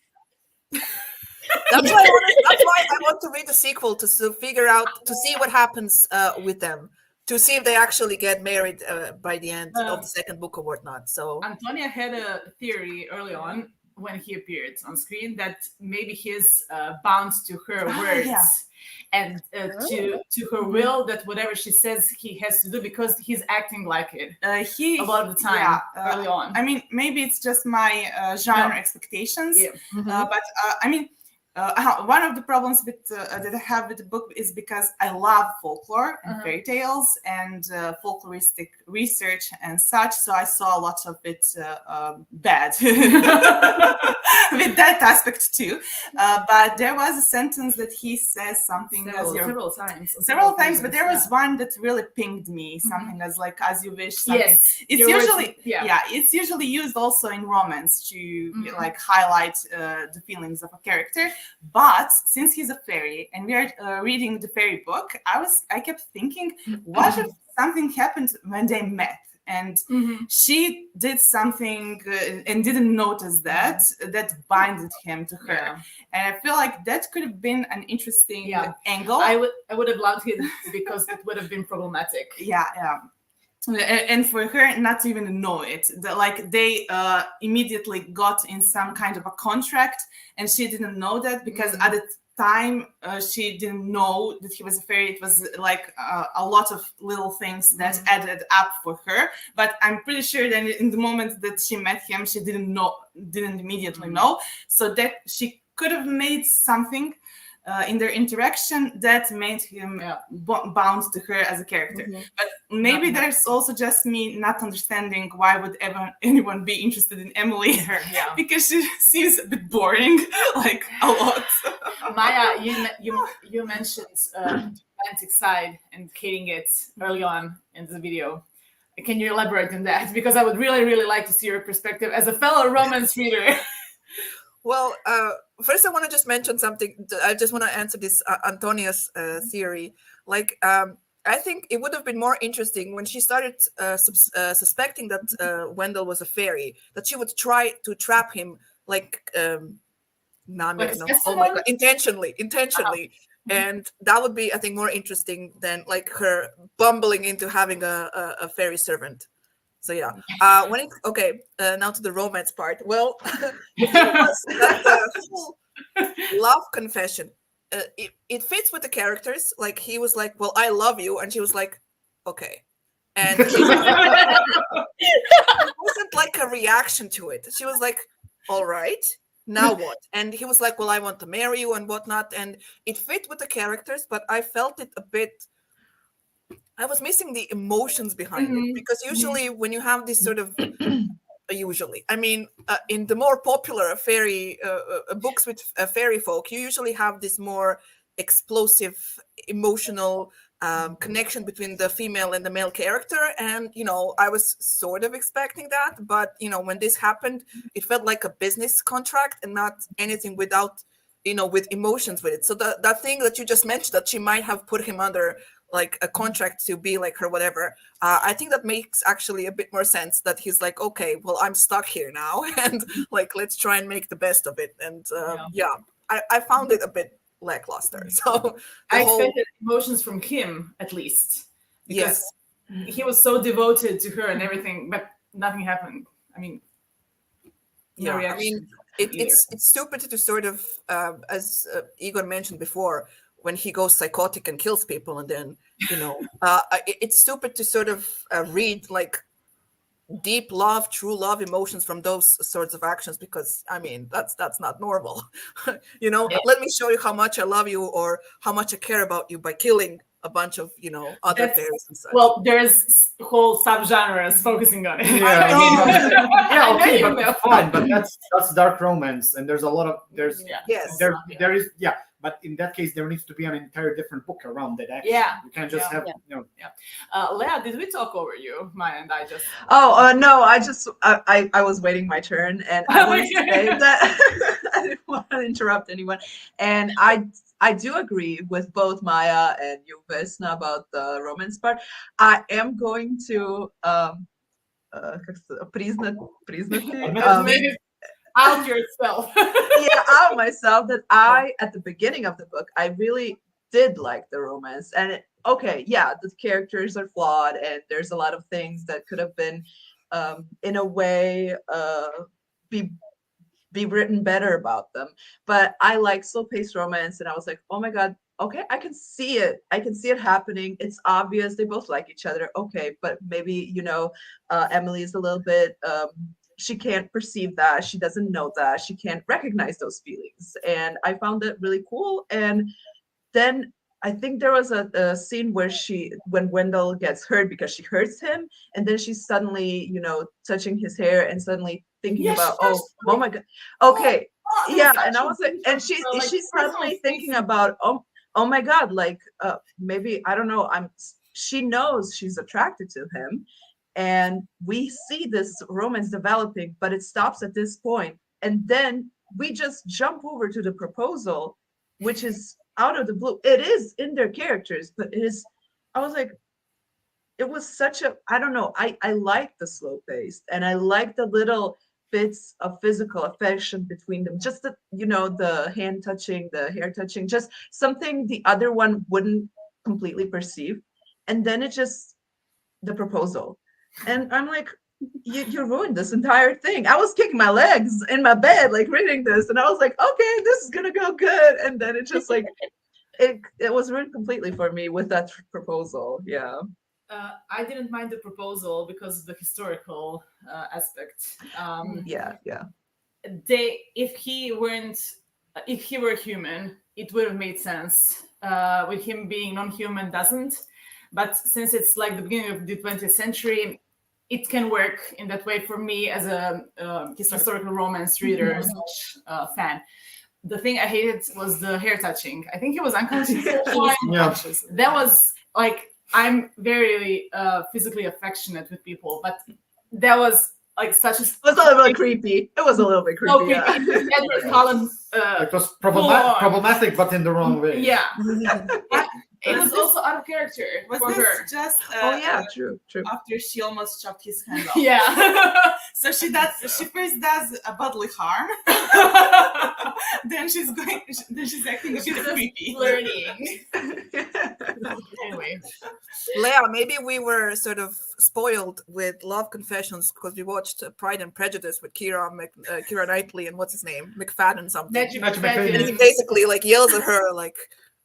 that's why I want to read the sequel to figure out, to see what happens with them, to see if they actually get married by the end of the second book or whatnot. So Antonia had a theory early on when he appeared on screen that maybe he's bound to her words and to her will, that whatever she says he has to do because he's acting like it a lot of the time early on. I mean, maybe it's just my genre expectations, but I mean, one of the problems with that I have with the book is because I love folklore and fairy tales and folkloristic research and such. So I saw a lot of it bad with that aspect too. But there was a sentence that he says something several times. Several times, but there was one that really pinged me. Something as like "as you wish." Something. Yes, It's usually it's usually used also in romance to like highlight the feelings of a character. But since he's a fairy and we are reading the fairy book, I kept thinking, what if something happened when they met? And she did something and didn't notice that binded him to her. Yeah. And I feel like that could have been an interesting angle. I would have loved it because it would have been problematic. Yeah. And for her not to even know it, like they immediately got in some kind of a contract, and she didn't know that because at the time she didn't know that he was a fairy. It was like a lot of little things that added up for her. But I'm pretty sure that in the moment that she met him, she didn't immediately know. So that she could have made something in their interaction that made him bound to her as a character. But maybe there's also just me not understanding why would anyone be interested in Emily because she seems a bit boring, like a lot. Maya, you mentioned romantic side and hating it early on in the video. Can you elaborate on that? Because I would really, really like to see your perspective as a fellow romance reader. Well, first I want to just mention something. I just want to answer this Antonia's theory. Like, I think it would have been more interesting when she started suspecting that Wendell was a fairy, that she would try to trap him, like, intentionally. And that would be, I think, more interesting than like her bumbling into having a fairy servant. So yeah, now to the romance part. Well, that whole love confession, it fits with the characters. Like he was like, "Well, I love you," and she was like, "Okay," and it wasn't like a reaction to it. She was like, "All right, now what?" And he was like, "Well, I want to marry you and whatnot," and it fit with the characters, but I felt it a bit. I was missing the emotions behind it because usually when you have this sort of in the more popular fairy books with fairy folk, you usually have this more explosive emotional connection between the female and the male character. And, I was sort of expecting that. But, when this happened, it felt like a business contract and not anything without, with emotions with it. So that thing that you just mentioned, that she might have put him under like a contract to be like her, whatever. I think that makes actually a bit more sense that he's like, okay, well, I'm stuck here now. And like, let's try and make the best of it. And I found it a bit lackluster. So I expected emotions from Kim, at least. Yes. He was so devoted to her and everything, but nothing happened. I mean, no reaction. It's stupid to sort of, as Igor mentioned before, when he goes psychotic and kills people, and then it's stupid to sort of read like deep love, true love emotions from those sorts of actions, because that's not normal. Let me show you how much I love you or how much I care about you by killing a bunch of other fairies and such. Well, there's whole subgenres focusing on it. But fine, but that's dark romance, and there's a lot of there is but in that case, there needs to be an entire different book around that. Actually. Yeah. You can't just have. Leah, did we talk over you? Maya and I just. Oh no! I was waiting my turn, and I wanted to say that I didn't want to interrupt anyone, and I do agree with both Maya and you, Vesna, about the romance part. I am going to out yourself. Out myself that at the beginning of the book, I really did like the romance. And the characters are flawed and there's a lot of things that could have been in a way be written better about them. But I like slow-paced romance, and I was like, oh my god, okay, I can see it happening. It's obvious they both like each other. Okay, but maybe Emily is a little bit she can't perceive that, she doesn't know that, she can't recognize those feelings, and I found that really cool. And then I think there was a scene where when Wendell gets hurt because she hurts him, and then she's suddenly, touching his hair and suddenly thinking about, oh my god, okay, yeah, and I was like, and she's suddenly thinking about, oh my god, like maybe, I don't know, she knows she's attracted to him, and we see this romance developing, but it stops at this point, and then we just jump over to the proposal, which is out of the blue. It is in their characters, but I was like, it was such a, I don't know, I like the slow pace, and I like the little bits of physical affection between them, just the hand touching, the hair touching, just something the other one wouldn't completely perceive. And then the proposal, and I'm like, you ruined this entire thing. I was kicking my legs in my bed, like reading this, and I was like, okay, this is gonna go good. And then it just like it was ruined completely for me with that proposal. Yeah. I didn't mind the proposal because of the historical aspect. Yeah. If he were human, it would have made sense. With him being non-human, doesn't. But since it's like the beginning of the 20th century, it can work in that way for me as a historical romance reader / fan. The thing I hated was the hair touching. I think he was unconscious. That was like, I'm very physically affectionate with people, but that was like such a... It was a little bit creepy. It was a little bit creepy. Yeah. Edward Cullen, it was problematic, but in the wrong way. Yeah. It was also out of character for her. Just true. after she almost chopped his hand off. Yeah. So she first does a bodily harm. then she's acting a bit creepy. Flirting. Anyway, Leah, maybe we were sort of spoiled with Love Confessions because we watched Pride and Prejudice with Keira Knightley and what's his name, McFadden something. And he basically like yells at her like,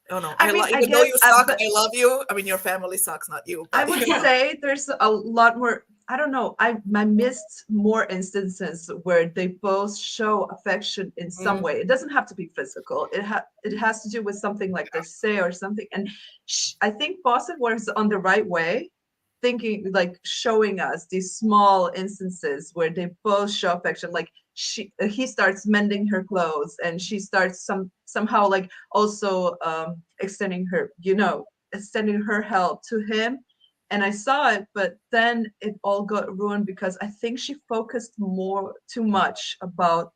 "Oh no! Even though you suck, I love you." I mean, your family sucks, not you. I would say there's a lot more. I don't know. I missed more instances where they both show affection in some way. It doesn't have to be physical. It has to do with something like they say or something. And I think Fawcett was on the right way, thinking like showing us these small instances where they both show affection. Like he starts mending her clothes, and she starts somehow like also extending her help to him. And I saw it, but then it all got ruined because I think she focused too much about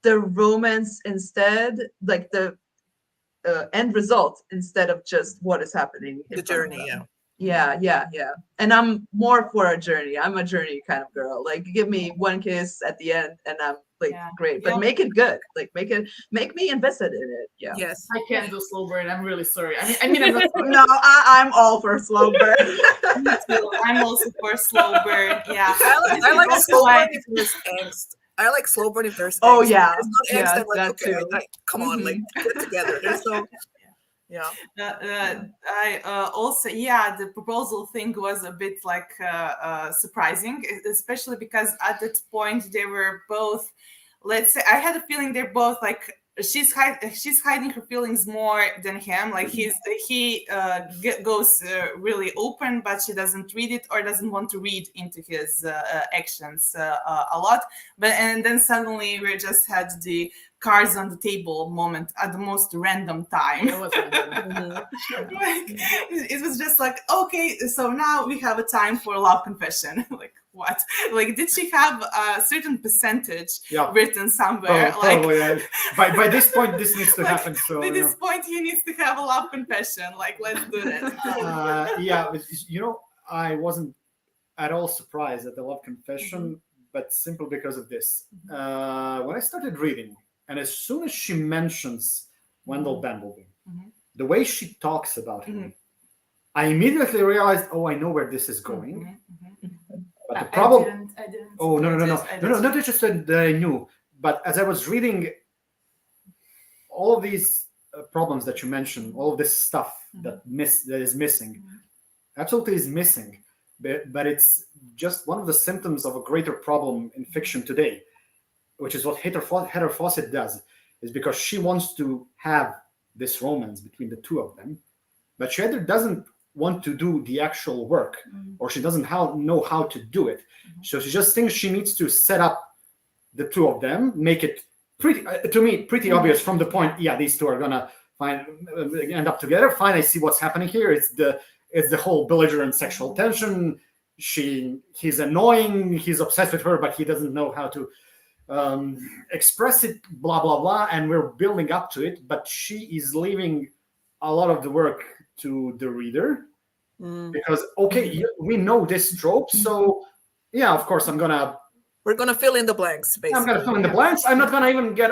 the romance instead, like the end result, instead of just what is happening. The journey, Yeah. And I'm more for a journey. I'm a journey kind of girl. Like, give me one kiss at the end, and I'm like, great. But make it good. Like, make me invested in it. Yeah. Yes. I can't do slow burn. I'm really sorry. I mean, I'm not. No, I'm all for slow burn. I'm also for slow burn. Yeah. I like slow burn if there's angst. I like slow burn if there's angst. Oh yeah. There's not angst, That okay, too. Come on, like get it together. There's so. Yeah. I also, the proposal thing was a bit like surprising, especially because at that point they were both, let's say, I had a feeling they're both like, she's hiding her feelings more than him. Like he goes really open, but she doesn't read it or doesn't want to read into his actions a lot. And then suddenly we just had the cards on the table moment at the most random time. It was random. It was just like, okay, so now we have a time for a love confession. Like, what? Like, did she have a certain percentage written somewhere? Probably. By this point, this needs to happen. So by this point, he needs to have a love confession. Like, let's do that. I wasn't at all surprised at the love confession, but simply because of this. When I started reading, and as soon as she mentions Wendell Bumblebee, the way she talks about him, I immediately realized, I know where this is going. But the problem... I didn't. Oh, no, not just that I knew, but as I was reading all of these problems that you mentioned, all of this stuff that is missing, absolutely is missing. but it's just one of the symptoms of a greater problem in fiction today, which is what Heather Fawcett does, is because she wants to have this romance between the two of them, but she either doesn't want to do the actual work, or she doesn't know how to do it. So she just thinks she needs to set up the two of them, make it pretty obvious from the point, yeah, these two are gonna end up together. Fine, I see what's happening here. It's the whole belligerent sexual tension. He's annoying. He's obsessed with her, but he doesn't know how to express it. Blah blah blah. And we're building up to it, but she is leaving a lot of the work to the reader because we know this trope, so yeah, of course we're gonna fill in the blanks. Basically, I'm gonna fill in the blanks. I'm not gonna even get.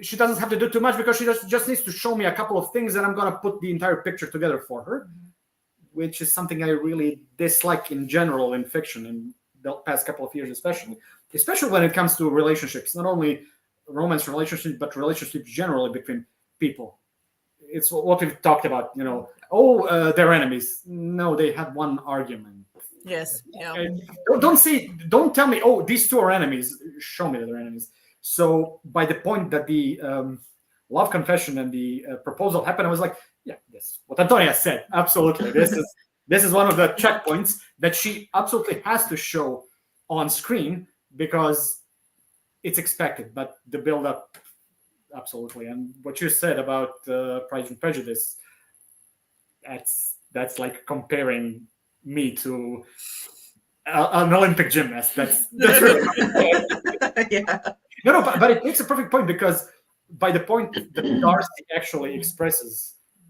She doesn't have to do too much because she just needs to show me a couple of things, and I'm gonna put the entire picture together for her, which is something I really dislike in general in fiction in the past couple of years, especially when it comes to relationships, not only romance relationships, but relationships generally between people. It's what we've talked about, they're enemies. No, they had one argument. Yes. Yeah. Don't tell me, these two are enemies. Show me that they're enemies. So by the point that the love confession and the proposal happened, I was like, yeah, this what Antonia said. Absolutely. This is one of the checkpoints that she absolutely has to show on screen because it's expected, but the build-up, absolutely. And what you said about Pride and Prejudice, that's like comparing me to an Olympic gymnast. That's really Yeah. No, but it makes a perfect point because by the point that Darcy actually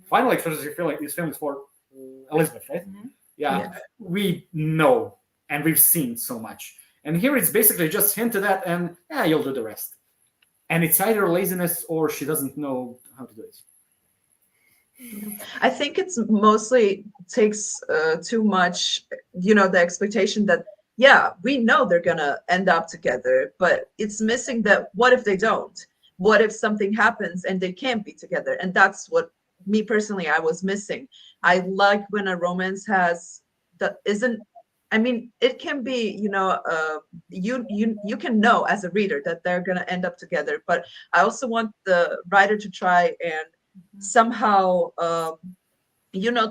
finally expresses his feelings for Elizabeth, right? Mm-hmm. Yeah, we know and we've seen so much. And here it's basically just hinted at and, you'll do the rest. And it's either laziness or she doesn't know how to do it. I think it's mostly takes too much, the expectation that, we know they're going to end up together, but it's missing that what if they don't? What if something happens and they can't be together? And that's what me personally, I was missing. I like when a romance it can be, you can know as a reader that they're going to end up together, but I also want the writer to try and somehow,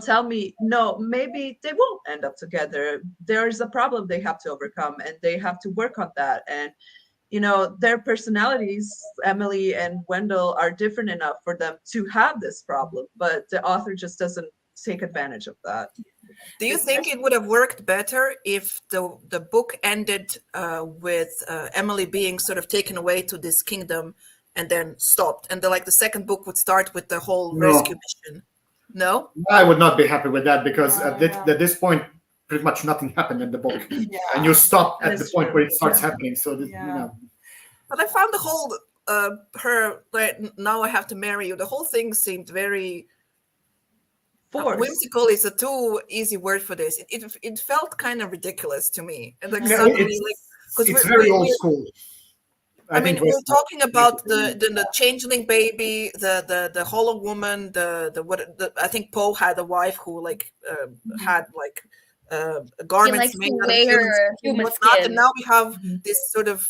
tell me, no, maybe they won't end up together. There's a problem they have to overcome and they have to work on that. And, their personalities, Emily and Wendell, are different enough for them to have this problem, but the author just doesn't take advantage of that. Do you think it would have worked better if the book ended with Emily being sort of taken away to this kingdom and then stopped, and the second book would start with the whole rescue mission? No, I would not be happy with that because at this point, pretty much nothing happened in the book, and you stop at the point where it starts happening. So but I found the whole her now I have to marry you. The whole thing seemed very whimsical. Is a too easy word for this. It felt kind of ridiculous to me, and suddenly it's very old school. I mean, we're talking about the changeling baby, the hollow woman, I think Poe had a wife who had garments made out of human skin. And now we have this sort of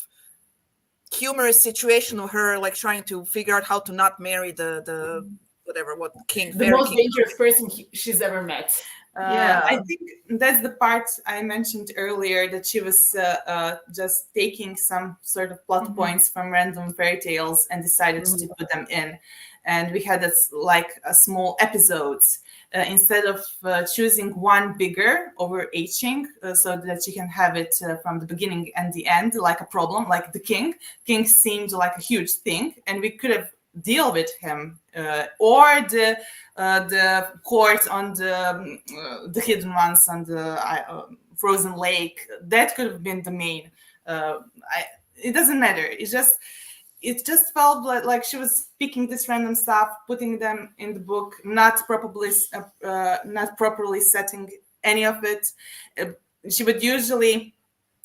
humorous situation of her trying to figure out how to not marry the king. The most dangerous person she's ever met. I think that's the part I mentioned earlier, that she was just taking some sort of plot points from random fairy tales and decided to put them in. And we had this a small episodes instead of choosing one bigger overarching so that you can have it from the beginning and the end, like a problem, like the king. King seemed like a huge thing, and we could have deal with him or the court on the hidden ones on the frozen lake. That could have been the main. It doesn't matter. It just felt like she was picking this random stuff, putting them in the book, not properly setting any of it. She would usually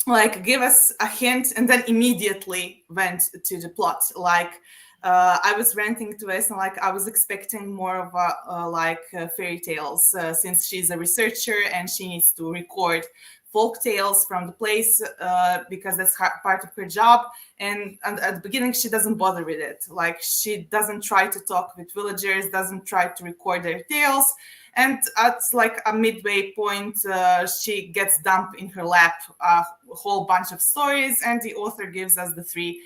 like give us a hint and then immediately went to the plot. Like I was ranting to us and like I was expecting more of a fairy tales since she's a researcher and she needs to record folk tales from the place because that's part of her job. And at the beginning, she doesn't bother with it. Like she doesn't try to talk with villagers, doesn't try to record their tales. And at like a midway point, she gets dumped in her lap a whole bunch of stories, and the author gives us the three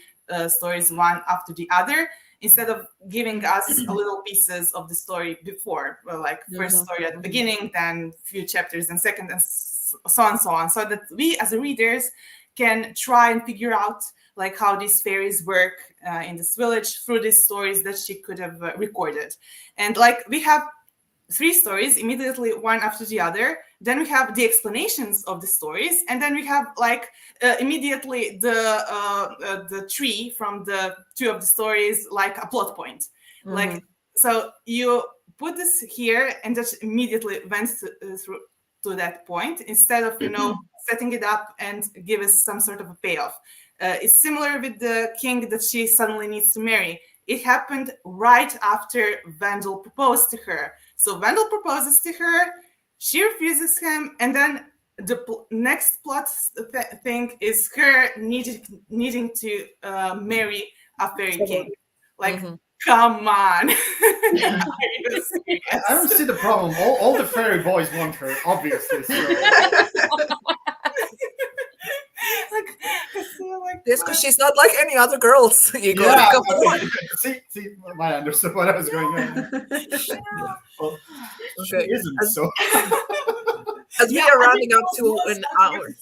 stories one after the other, instead of giving us a little pieces of the story before, like first story at the beginning, then few chapters and second, and so on, so that we as readers can try and figure out like how these fairies work in this village through these stories that she could have recorded. And like we have three stories immediately, one after the other. Then we have the explanations of the stories, and then we have like immediately the tree from the two of the stories, like a plot point. Like so, you put this here and just immediately went through to that point instead of setting it up and give us some sort of a payoff. It's similar with the king that she suddenly needs to marry. It happened right after Vandal proposed to her. So Vandal proposes to her, she refuses him, and then the next plot thing is her needing to marry a fairy king. Like, come on. I don't see the problem. All the fairy boys want her, obviously. So. Yes, because she's not like any other girls. Igor. Yeah, see, I understood what I was going on. Well, she isn't, so. As we are rounding up to an hour.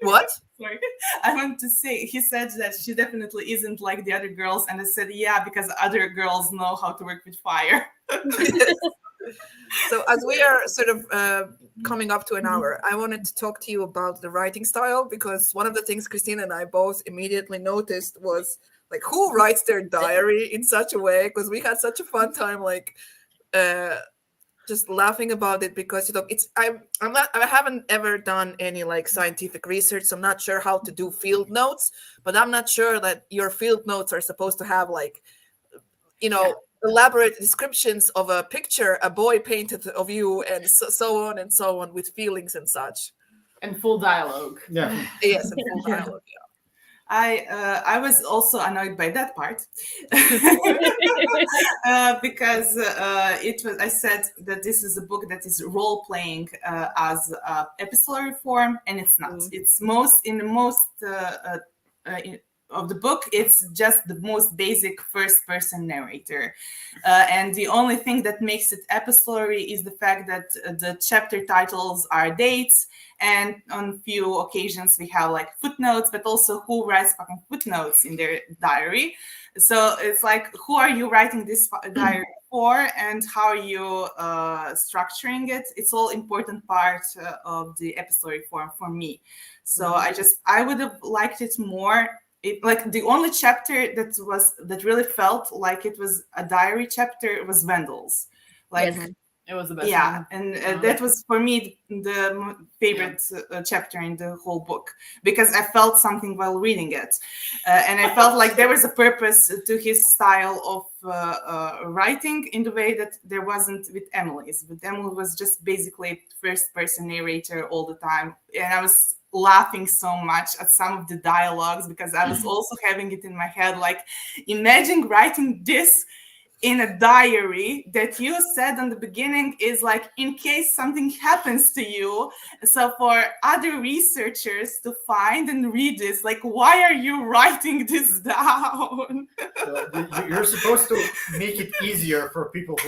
What? Sorry, I want to say, he said that she definitely isn't like the other girls, and I said, yeah, because other girls know how to work with fire. So as we are sort of coming up to an hour, I wanted to talk to you about the writing style, because one of the things Christina and I both immediately noticed was like, who writes their diary in such a way? Because we had such a fun time, like just laughing about it, because I haven't ever done any like scientific research, so I'm not sure how to do field notes, but I'm not sure that your field notes are supposed to have like, elaborate descriptions of a picture a boy painted of you, and so on and so on, with feelings and such, and full dialogue. Yeah. Yes, and full dialogue. Yeah. I was also annoyed by that part because I said that this is a book that is role playing as epistolary form, and it's not. It's of the book, it's just the most basic first-person narrator. And the only thing that makes it epistolary is the fact that the chapter titles are dates, and on few occasions we have like footnotes, but also who writes fucking footnotes in their diary. So it's like, who are you writing this diary for, and how are you structuring it? It's all important part of the epistolary form for me. So I would have liked it more. Like the only chapter that really felt like it was a diary chapter was Vandal's. Like it was the best. Yeah, and that was for me the favorite chapter in the whole book, because I felt something while reading it, and I felt like there was a purpose to his style of writing in the way that there wasn't with Emily's. But Emily was just basically first-person narrator all the time, and I was laughing so much at some of the dialogues because I was also having it in my head, like, imagine writing this in a diary that you said in the beginning is like, in case something happens to you. So for other researchers to find and read this, like, why are you writing this down? You're supposed to make it easier for people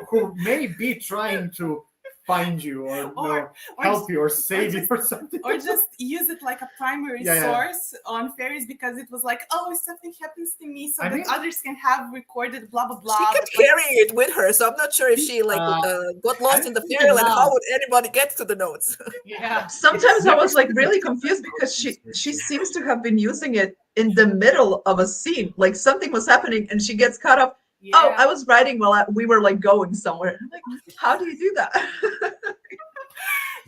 who may be trying to find you or help you or save you or something. Or just use it like a primary source on Faeries, because it was like, oh, if something happens to me, so that others can have recorded blah, blah, blah. She kept carrying it with her, so I'm not sure if she got lost in the fairy, and how would anybody get to the notes? Yeah. Sometimes I was like really confused because she seems to have been using it in the middle of a scene, like something was happening and she gets caught up. Yeah. Oh, I was writing while we were like going somewhere. I'm like, how do you do that?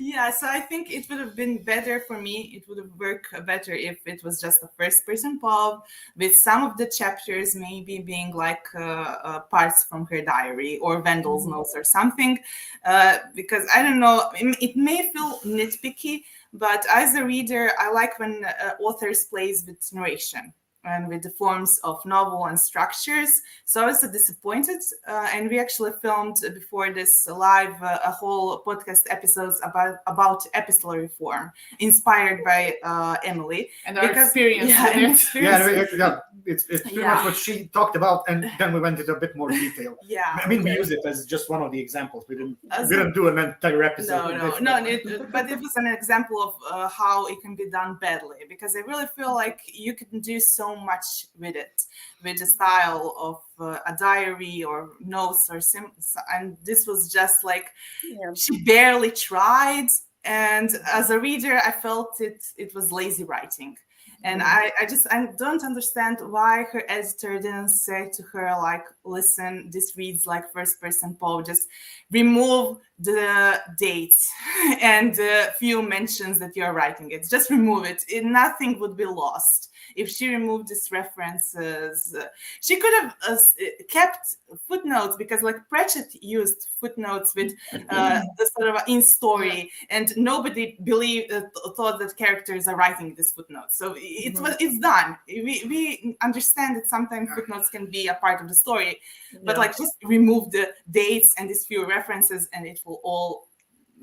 Yeah, so I think it would have been better for me. It would have worked better if it was just a first-person pub with some of the chapters maybe being like parts from her diary or Vendel's notes or something. Because I don't know, it may feel nitpicky, but as a reader, I like when authors plays with narration and with the forms of novel and structures. So I was so disappointed. And we actually filmed before this live a whole podcast episodes about epistolary form, inspired by Emily. And our experience. Yeah, and experience. It's pretty much what she talked about, and then we went into a bit more detail. Yeah. I mean, we use it as just one of the examples. We didn't do an entire episode. But it was an example of how it can be done badly, because I really feel like you can do so much with it, with the style of a diary or notes or and this was just like she barely tried, and as a reader I felt it was lazy writing. And I don't understand why her editor didn't say to her, like, listen, this reads like first-person poem. Just remove the dates and the few mentions that you're writing it. Just remove it. Nothing would be lost. If she removed these references, she could have kept footnotes, because like Pratchett used footnotes with the sort of in story, and nobody thought that characters are writing these footnotes. So it's done. We understand that sometimes footnotes can be a part of the story, but like just remove the dates and these few references, and it will all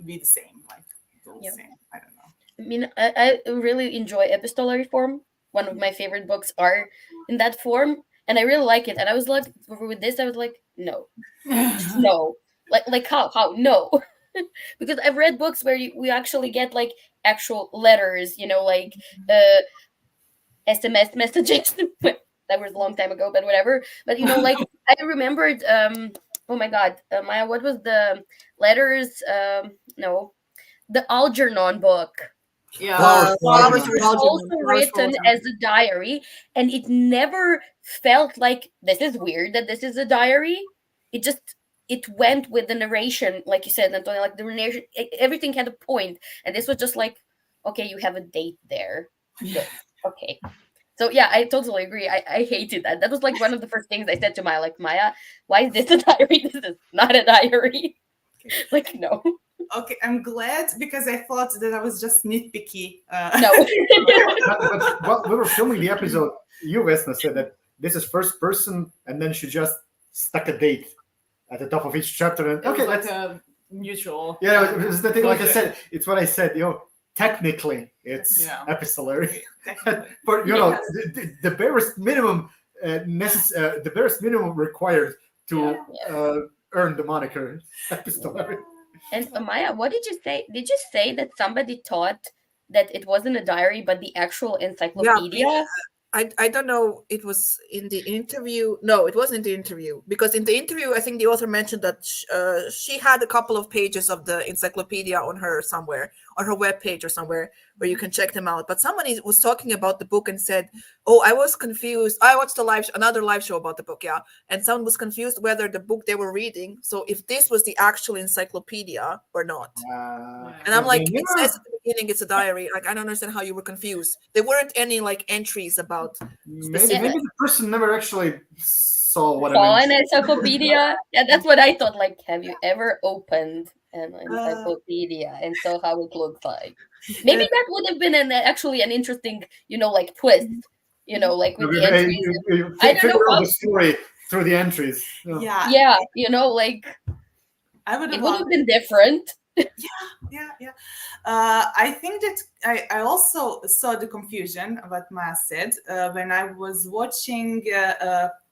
be the same. Like the same. I don't know. I mean, I really enjoy epistolary form. One of my favorite books are in that form, and I really like it. And I was like, with this, I was like, no, no, like how no, because I've read books where we actually get like actual letters, like SMS messages. That was a long time ago, but whatever. But like I remembered. Oh my God, Maya, what was the letters? No, the Algernon book. Yeah, It was also written as a diary, and it never felt like this is weird that this is a diary. It went with the narration, like you said, Antonio, like the narration, everything had a point, and this was just like, okay, you have a date there. Good. Okay. So yeah, I totally agree. I hated that. That was like one of the first things I said to Maya, like, Maya, why is this a diary? This is not a diary. Like, no. Okay, I'm glad, because I thought that I was just nitpicky. No. But while we were filming the episode, you, Vesna, said that this is first person, and then she just stuck a date at the top of each chapter. And Okay, like a mutual. Yeah, it's the thing. Like I said, it's what I said. Technically, it's epistolary. But the barest minimum, the barest minimum required to earn the moniker epistolary. And Maya, what did you say? Did you say that somebody thought that it wasn't a diary, but the actual encyclopedia? Yeah, I don't know. It was in the interview. No, it wasn't in the interview, because in the interview, I think the author mentioned that she had a couple of pages of the encyclopedia on her somewhere, on her webpage or somewhere, where you can check them out. But somebody was talking about the book and said, "Oh, I was confused. I watched another live show about the book, and someone was confused whether the book they were reading. So if this was the actual encyclopedia or not." And I'm like, it says at the beginning it's a diary. Like, I don't understand how you were confused. There weren't any like entries about. Maybe the person never actually saw what I meant. An encyclopedia. Yeah, that's what I thought. Like, have you ever opened an encyclopedia and saw how it looks like? Maybe that would have been actually an interesting, like twist. Like with the entries. I don't know how the story through the entries. Yeah. Like I would it would have been different. Yeah. I think that I also saw the confusion, what Maya said, when I was watching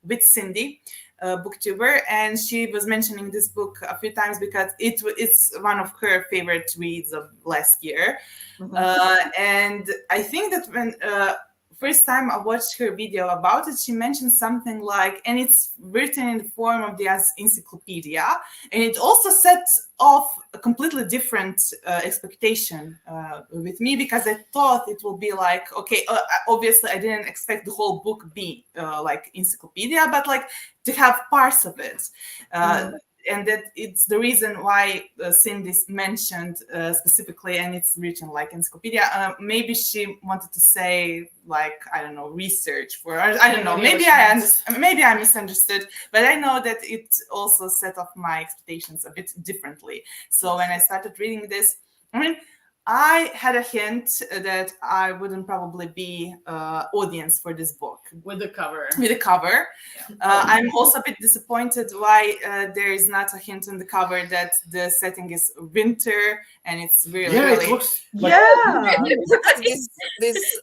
with Cindy, booktuber, and she was mentioning this book a few times because it's one of her favorite reads of last year. And I think that when first time I watched her video about it, she mentioned something like, and it's written in the form of the encyclopedia, and it also sets off a completely different expectation with me, because I thought it will be like, okay, obviously I didn't expect the whole book be like encyclopedia, but like to have parts of it. and that it's the reason why Cindy mentioned specifically, and it's written like Encyclopaedia. Maybe she wanted to say like, I don't know, research for, I don't know. Maybe I misunderstood, but I know that it also set off my expectations a bit differently. So when I started reading this, I mean, I had a hint that I wouldn't probably be audience for this book. With the cover. Yeah. I'm also a bit disappointed why there is not a hint on the cover that the setting is winter and it's really, it looks like this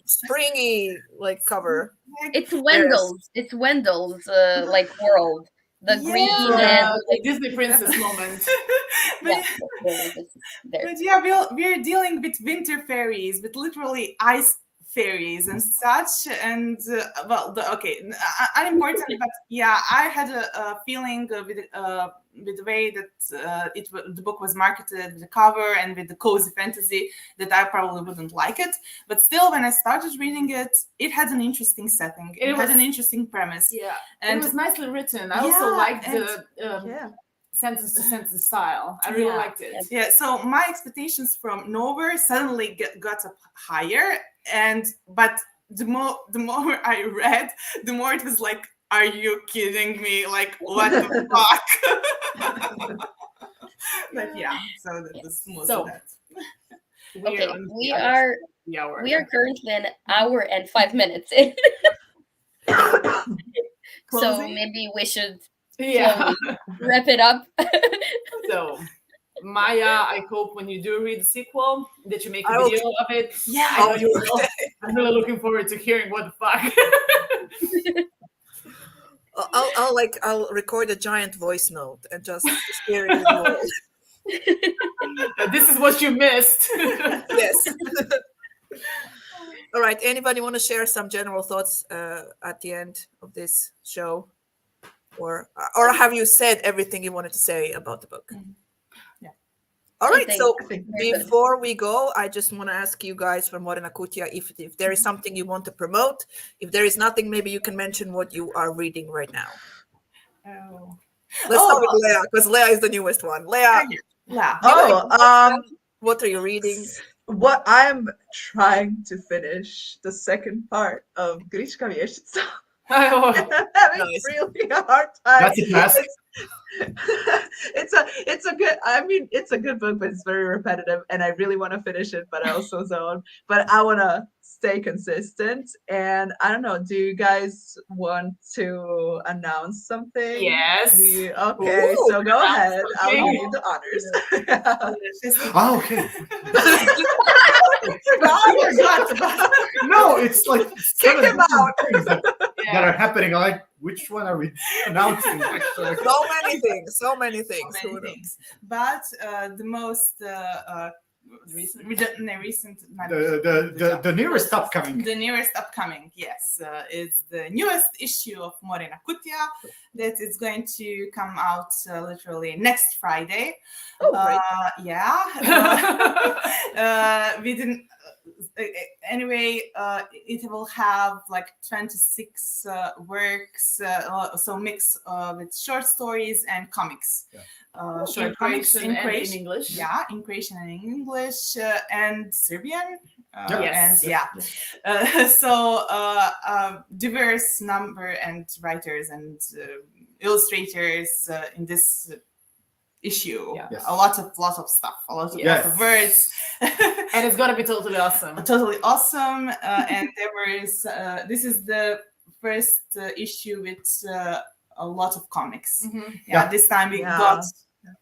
springy like cover. It's Wendell's. It's Wendell's like world. The green and like Disney princess moment. But yeah, we're dealing with winter fairies, with literally ice fairies and such. And unimportant, but yeah, I had a feeling with the way that the book was marketed, the cover, and with the cozy fantasy, that I probably wouldn't like it. But still, when I started reading it, it had an interesting setting. It had an interesting premise. Yeah, and it was nicely written. I also liked the sentence to sentence style. I really liked it. Yeah, so my expectations from nowhere suddenly got up higher, but the more I read, the more it was like, are you kidding me? Like, what the fuck? But yeah, so that was most of that. Okay, we are currently an hour and 5 minutes in. So maybe we should wrap it up. So, Maya, I hope when you do read the sequel that you make a video of it. Yeah, I know you will. I'm really looking forward to hearing what the fuck. I'll record a giant voice note and just share it with you all. This is what you missed. Yes. All right. Anybody want to share some general thoughts at the end of this show, or have you said everything you wanted to say about the book? Yeah. All right. So before we go, I just want to ask you guys from Morina Kutija if there is something you want to promote. If there is nothing, maybe you can mention what you are reading right now. Let's start with Leah, because Leah is the newest one. Leah. What are you reading? What I'm trying to finish the second part of Grichka Vještica. I'm having really a hard time. That's a classic. It's a good, I mean, it's a good book, but it's very repetitive and I really want to finish it, but I also zone. But I want to stay consistent. And I don't know, do you guys want to announce something? Yes. Okay, Ooh, so go ahead. I'll give you the honors. Okay. No, it's like Kick him out. things that are happening. I'm like, which one are we announcing? Actually? So many things. But the most recent, the nearest upcoming. The nearest upcoming, yes, is the newest issue of Morina Kutija that is going to come out literally next Friday. Oh, great. We didn't. Anyway, it will have like 26 works, so mix with short stories and comics. Short comics in Croatian, English. Yeah, in Croatian and in English and Serbian. So diverse number and writers and illustrators in this issue. Yes. A lot of stuff, a lot of words. And it's gonna be totally awesome. And there was this is the first issue with a lot of comics. Mm-hmm. This time we got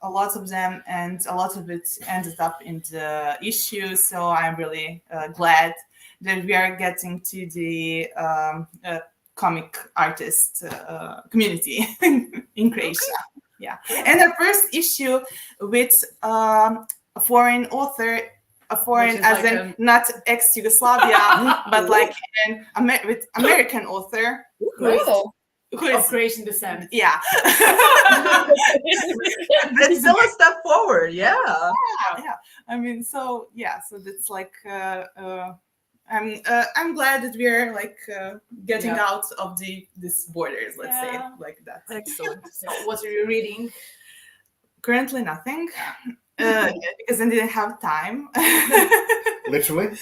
a lot of them, and a lot of it ended up in the issue, so I'm really glad that we are getting to the comic artist community in Croatia. Yeah, and the first issue with a foreign author, as in not ex-Yugoslavia, but like with American author who is of Croatian descent. Yeah. It's still a step forward. Yeah. I mean, so that's like I'm glad that we're like getting out of these borders, let's say, like that. Excellent. So what are you reading? Currently nothing, because I didn't have time. Literally.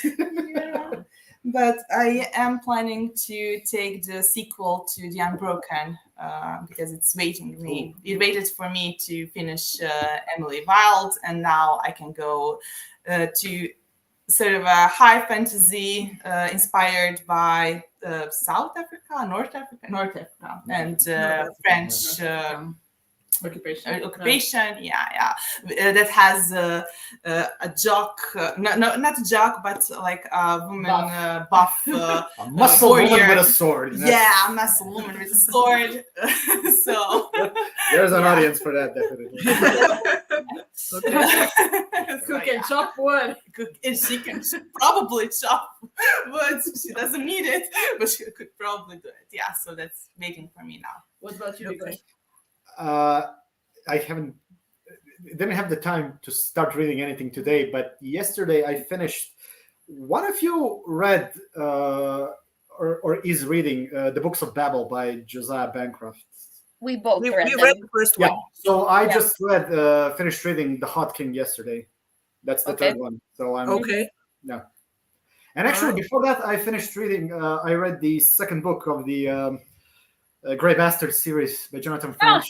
But I am planning to take the sequel to The Unbroken because it's waiting me. It waited for me to finish Emily Wilde, and now I can go to sort of a high fantasy inspired by South Africa, North Africa, and French. Occupation, yeah. That has a jock, not a jock, but like a woman buff, A muscle woman with a sword. Yeah, a muscle woman with a sword. So There's an audience for that, definitely. Who can chop wood? And she can probably chop wood. She doesn't need it, but she could probably do it. Yeah, so that's waiting for me now. What about you, Victor? I didn't have the time to start reading anything today, but yesterday I finished. One of you read or is reading the Books of Babel by Josiah Bancroft. We both We read read them. the first Yeah. one. So I just finished reading The Hot King yesterday. That's the Okay. third one. So I'm Okay. yeah. And actually, before that, I finished reading. I read the second book of the Grey Bastard series by Jonathan French,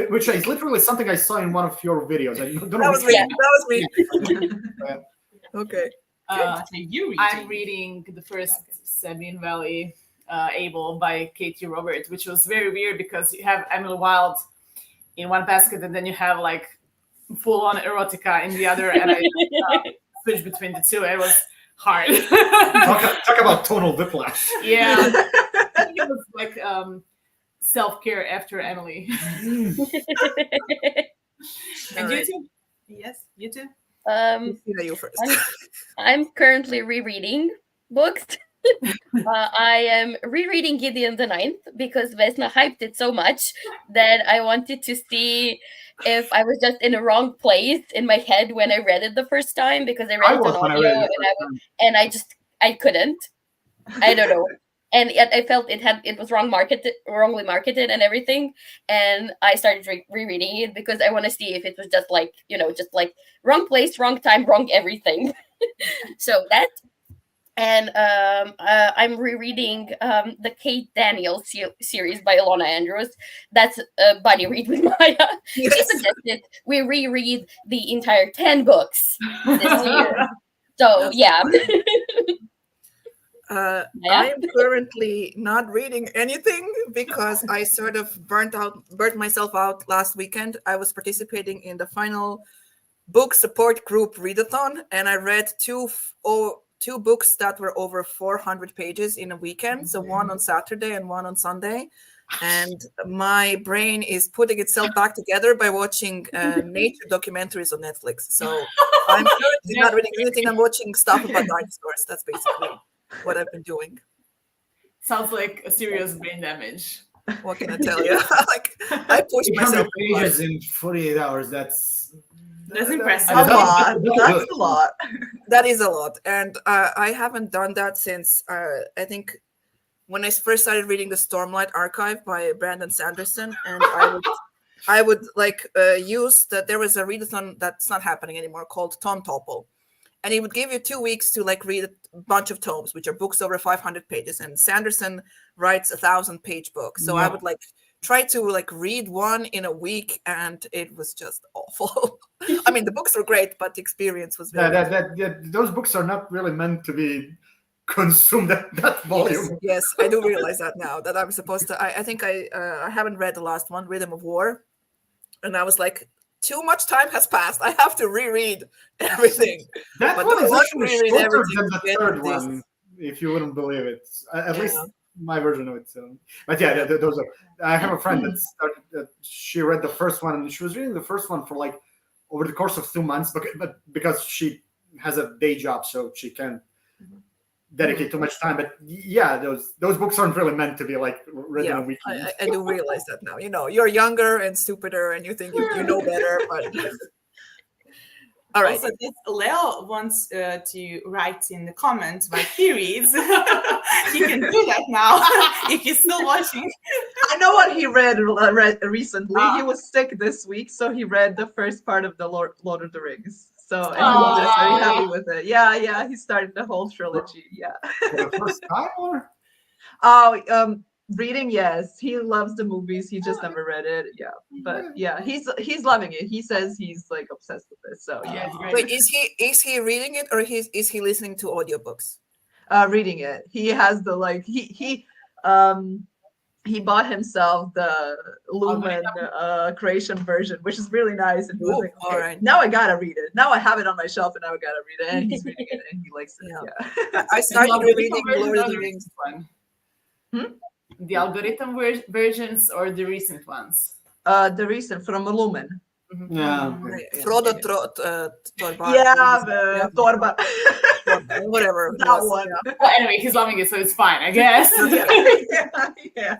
which is literally something I saw in one of your videos. I don't know That was which me. one. That was me. Okay. So you reading? I'm reading the first Sabine Valley Able by Katie Robert, which was very weird because you have Emily Wilde in one basket and then you have like full-on erotica in the other, and I switched between the two. It was hard. Talk about tonal whiplash. Yeah, I think it was like self-care after Emily. And you too? Yes, you too. Christina, you first. I'm currently rereading books. I am rereading Gideon the Ninth because Vesna hyped it so much that I wanted to see if I was just in the wrong place in my head when I read it the first time, because I read it on audio and I couldn't. I don't know. And yet I felt it was wrongly marketed and everything. And I started rereading it because I want to see if it was just like wrong place, wrong time, wrong everything. So that. And I'm rereading the Kate Daniels series by Ilona Andrews. That's a buddy read with Maya. She suggested we reread the entire 10 books this year. So, yeah. I'm currently not reading anything because I sort of burnt myself out last weekend. I was participating in the final book support group readathon, and I read two books that were over 400 pages in a weekend. So one on Saturday and one on Sunday. And my brain is putting itself back together by watching nature documentaries on Netflix. So I'm currently not reading anything. I'm watching stuff about dinosaurs. That's basically what I've been doing. Sounds like a serious brain damage. What can I tell you? I pushed 800 myself. pages in 48 hours. That's impressive. A lot. That's a lot. That is a lot. And I haven't done that since I think when I first started reading the Stormlight Archive by Brandon Sanderson. And I would use that there was a readathon that's not happening anymore called Tom Topple. And he would give you 2 weeks to read a bunch of tomes, which are books over 500 pages. And Sanderson writes 1,000-page books. So I would try to read one in a week, and it was just awful. I mean, the books were great, but the experience was very those books are not really meant to be consumed that volume. Yes, I do realize that now, that I'm supposed to. I think I haven't read the last one, Rhythm of War. And I was like, too much time has passed. I have to reread everything. That But one is don't actually reread shorter everything than to the get third this. one, if you wouldn't believe it. At least my version of it. So, but yeah, those are. I have a friend that started. She read the first one, and she was reading the first one for over the course of 2 months, but because she has a day job, so she can't dedicate too much time. But yeah, those books aren't really meant to be read in a week. I do realize that now. You're younger and stupider, and you think you know better. But all right. Also, if Leo wants to write in the comments by Faeries, he can do that now if he's still watching. I know know what he read recently? He was sick this week, so he read the first part of the Lord of the Rings. So and he was very happy with it. Yeah, he started the whole trilogy. Yeah. For the first time, or? Oh, reading, yes. He loves the movies. He just never read it. Yeah, but yeah, he's loving it. He says he's like obsessed with it. So yeah, Wait, is he reading it or is he listening to audiobooks? reading it. He has the he bought himself the Lumen creation version, which is really nice. And he was Ooh, like, all okay, right. now I gotta read it. Now I have it on my shelf, and now I gotta read it. And he's reading it, and he likes it. Yeah. I started algorithm reading version Lord or of the the Rings. recent one? The algorithm versions or the recent ones? The recent from Lumen. Yeah. Okay. Frodo Torbar. Yeah, Torba. Whatever. it That was. one. Well, anyway, he's loving it, so it's fine, I guess. Yeah.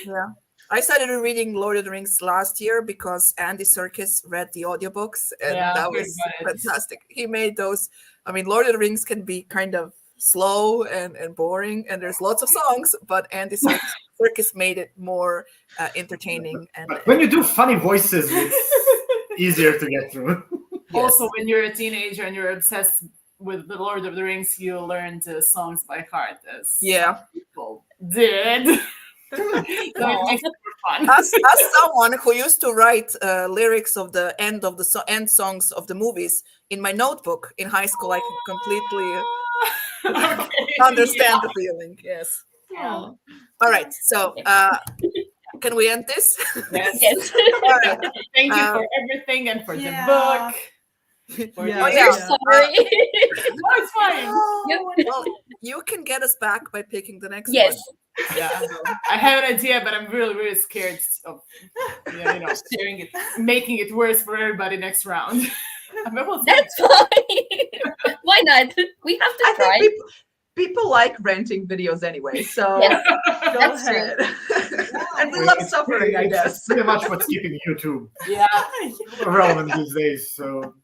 Yeah. I started reading Lord of the Rings last year because Andy Serkis read the audiobooks, and Yeah, that I've heard was about it. fantastic. He made those. I mean, Lord of the Rings can be kind of slow and boring, and there's lots of songs, but Andy Serkis made it more entertaining. And But when you do funny voices, it's easier to get through. Also, when you're a teenager and you're obsessed with the Lord of the Rings, you learn the songs by heart, as yeah. people did. So it makes it more fun. As someone who used to write lyrics of the end songs of the movies in my notebook in high school, I can completely understand the feeling. Yes. Yeah. All right. So can we end this? Yes. Yes. All right. Thank you for everything and for Yeah. the book. Yeah. Oh, We're sorry. No, it's fine. Well, you can get us back by picking the next Yes. one. Yeah, I have an idea, but I'm really, really scared of sharing it, making it worse for everybody next round. That's fine. Why not? We have to I try. think people like renting videos anyway, so Yes, go that's true. ahead. And we love suffering, I It's guess. pretty much what's keeping YouTube Yeah. relevant these days. So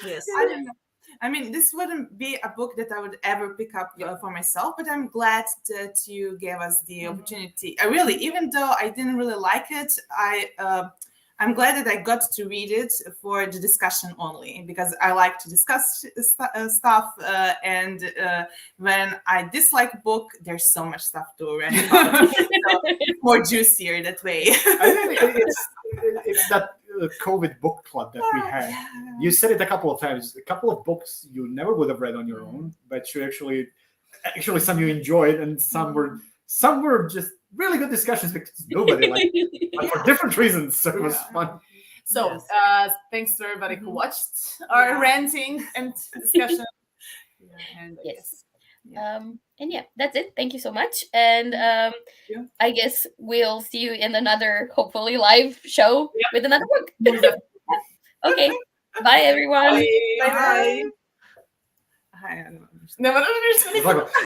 Yes. I don't know. I mean, this wouldn't be a book that I would ever pick up for myself, but I'm glad that you gave us the opportunity. I really, even though I didn't really like it, I'm glad that I got to read it for the discussion only, because I like to discuss stuff. And when I dislike a book, there's so much stuff to read about. So it's more juicier that way. I think it's that COVID book club that we had. You said it a couple of times. A couple of books you never would have read on your own, but you actually some you enjoyed, and some were just really good discussions because nobody liked it, but for different reasons. So it was fun. So thanks to everybody who watched our ranting and discussion. And I Yes. guess, And yeah, that's it. Thank you so much. And I guess we'll see you in another, hopefully, live show with another book. Okay. Bye, everyone. Bye. Bye. I don't understand. No, but I don't understand. It's like,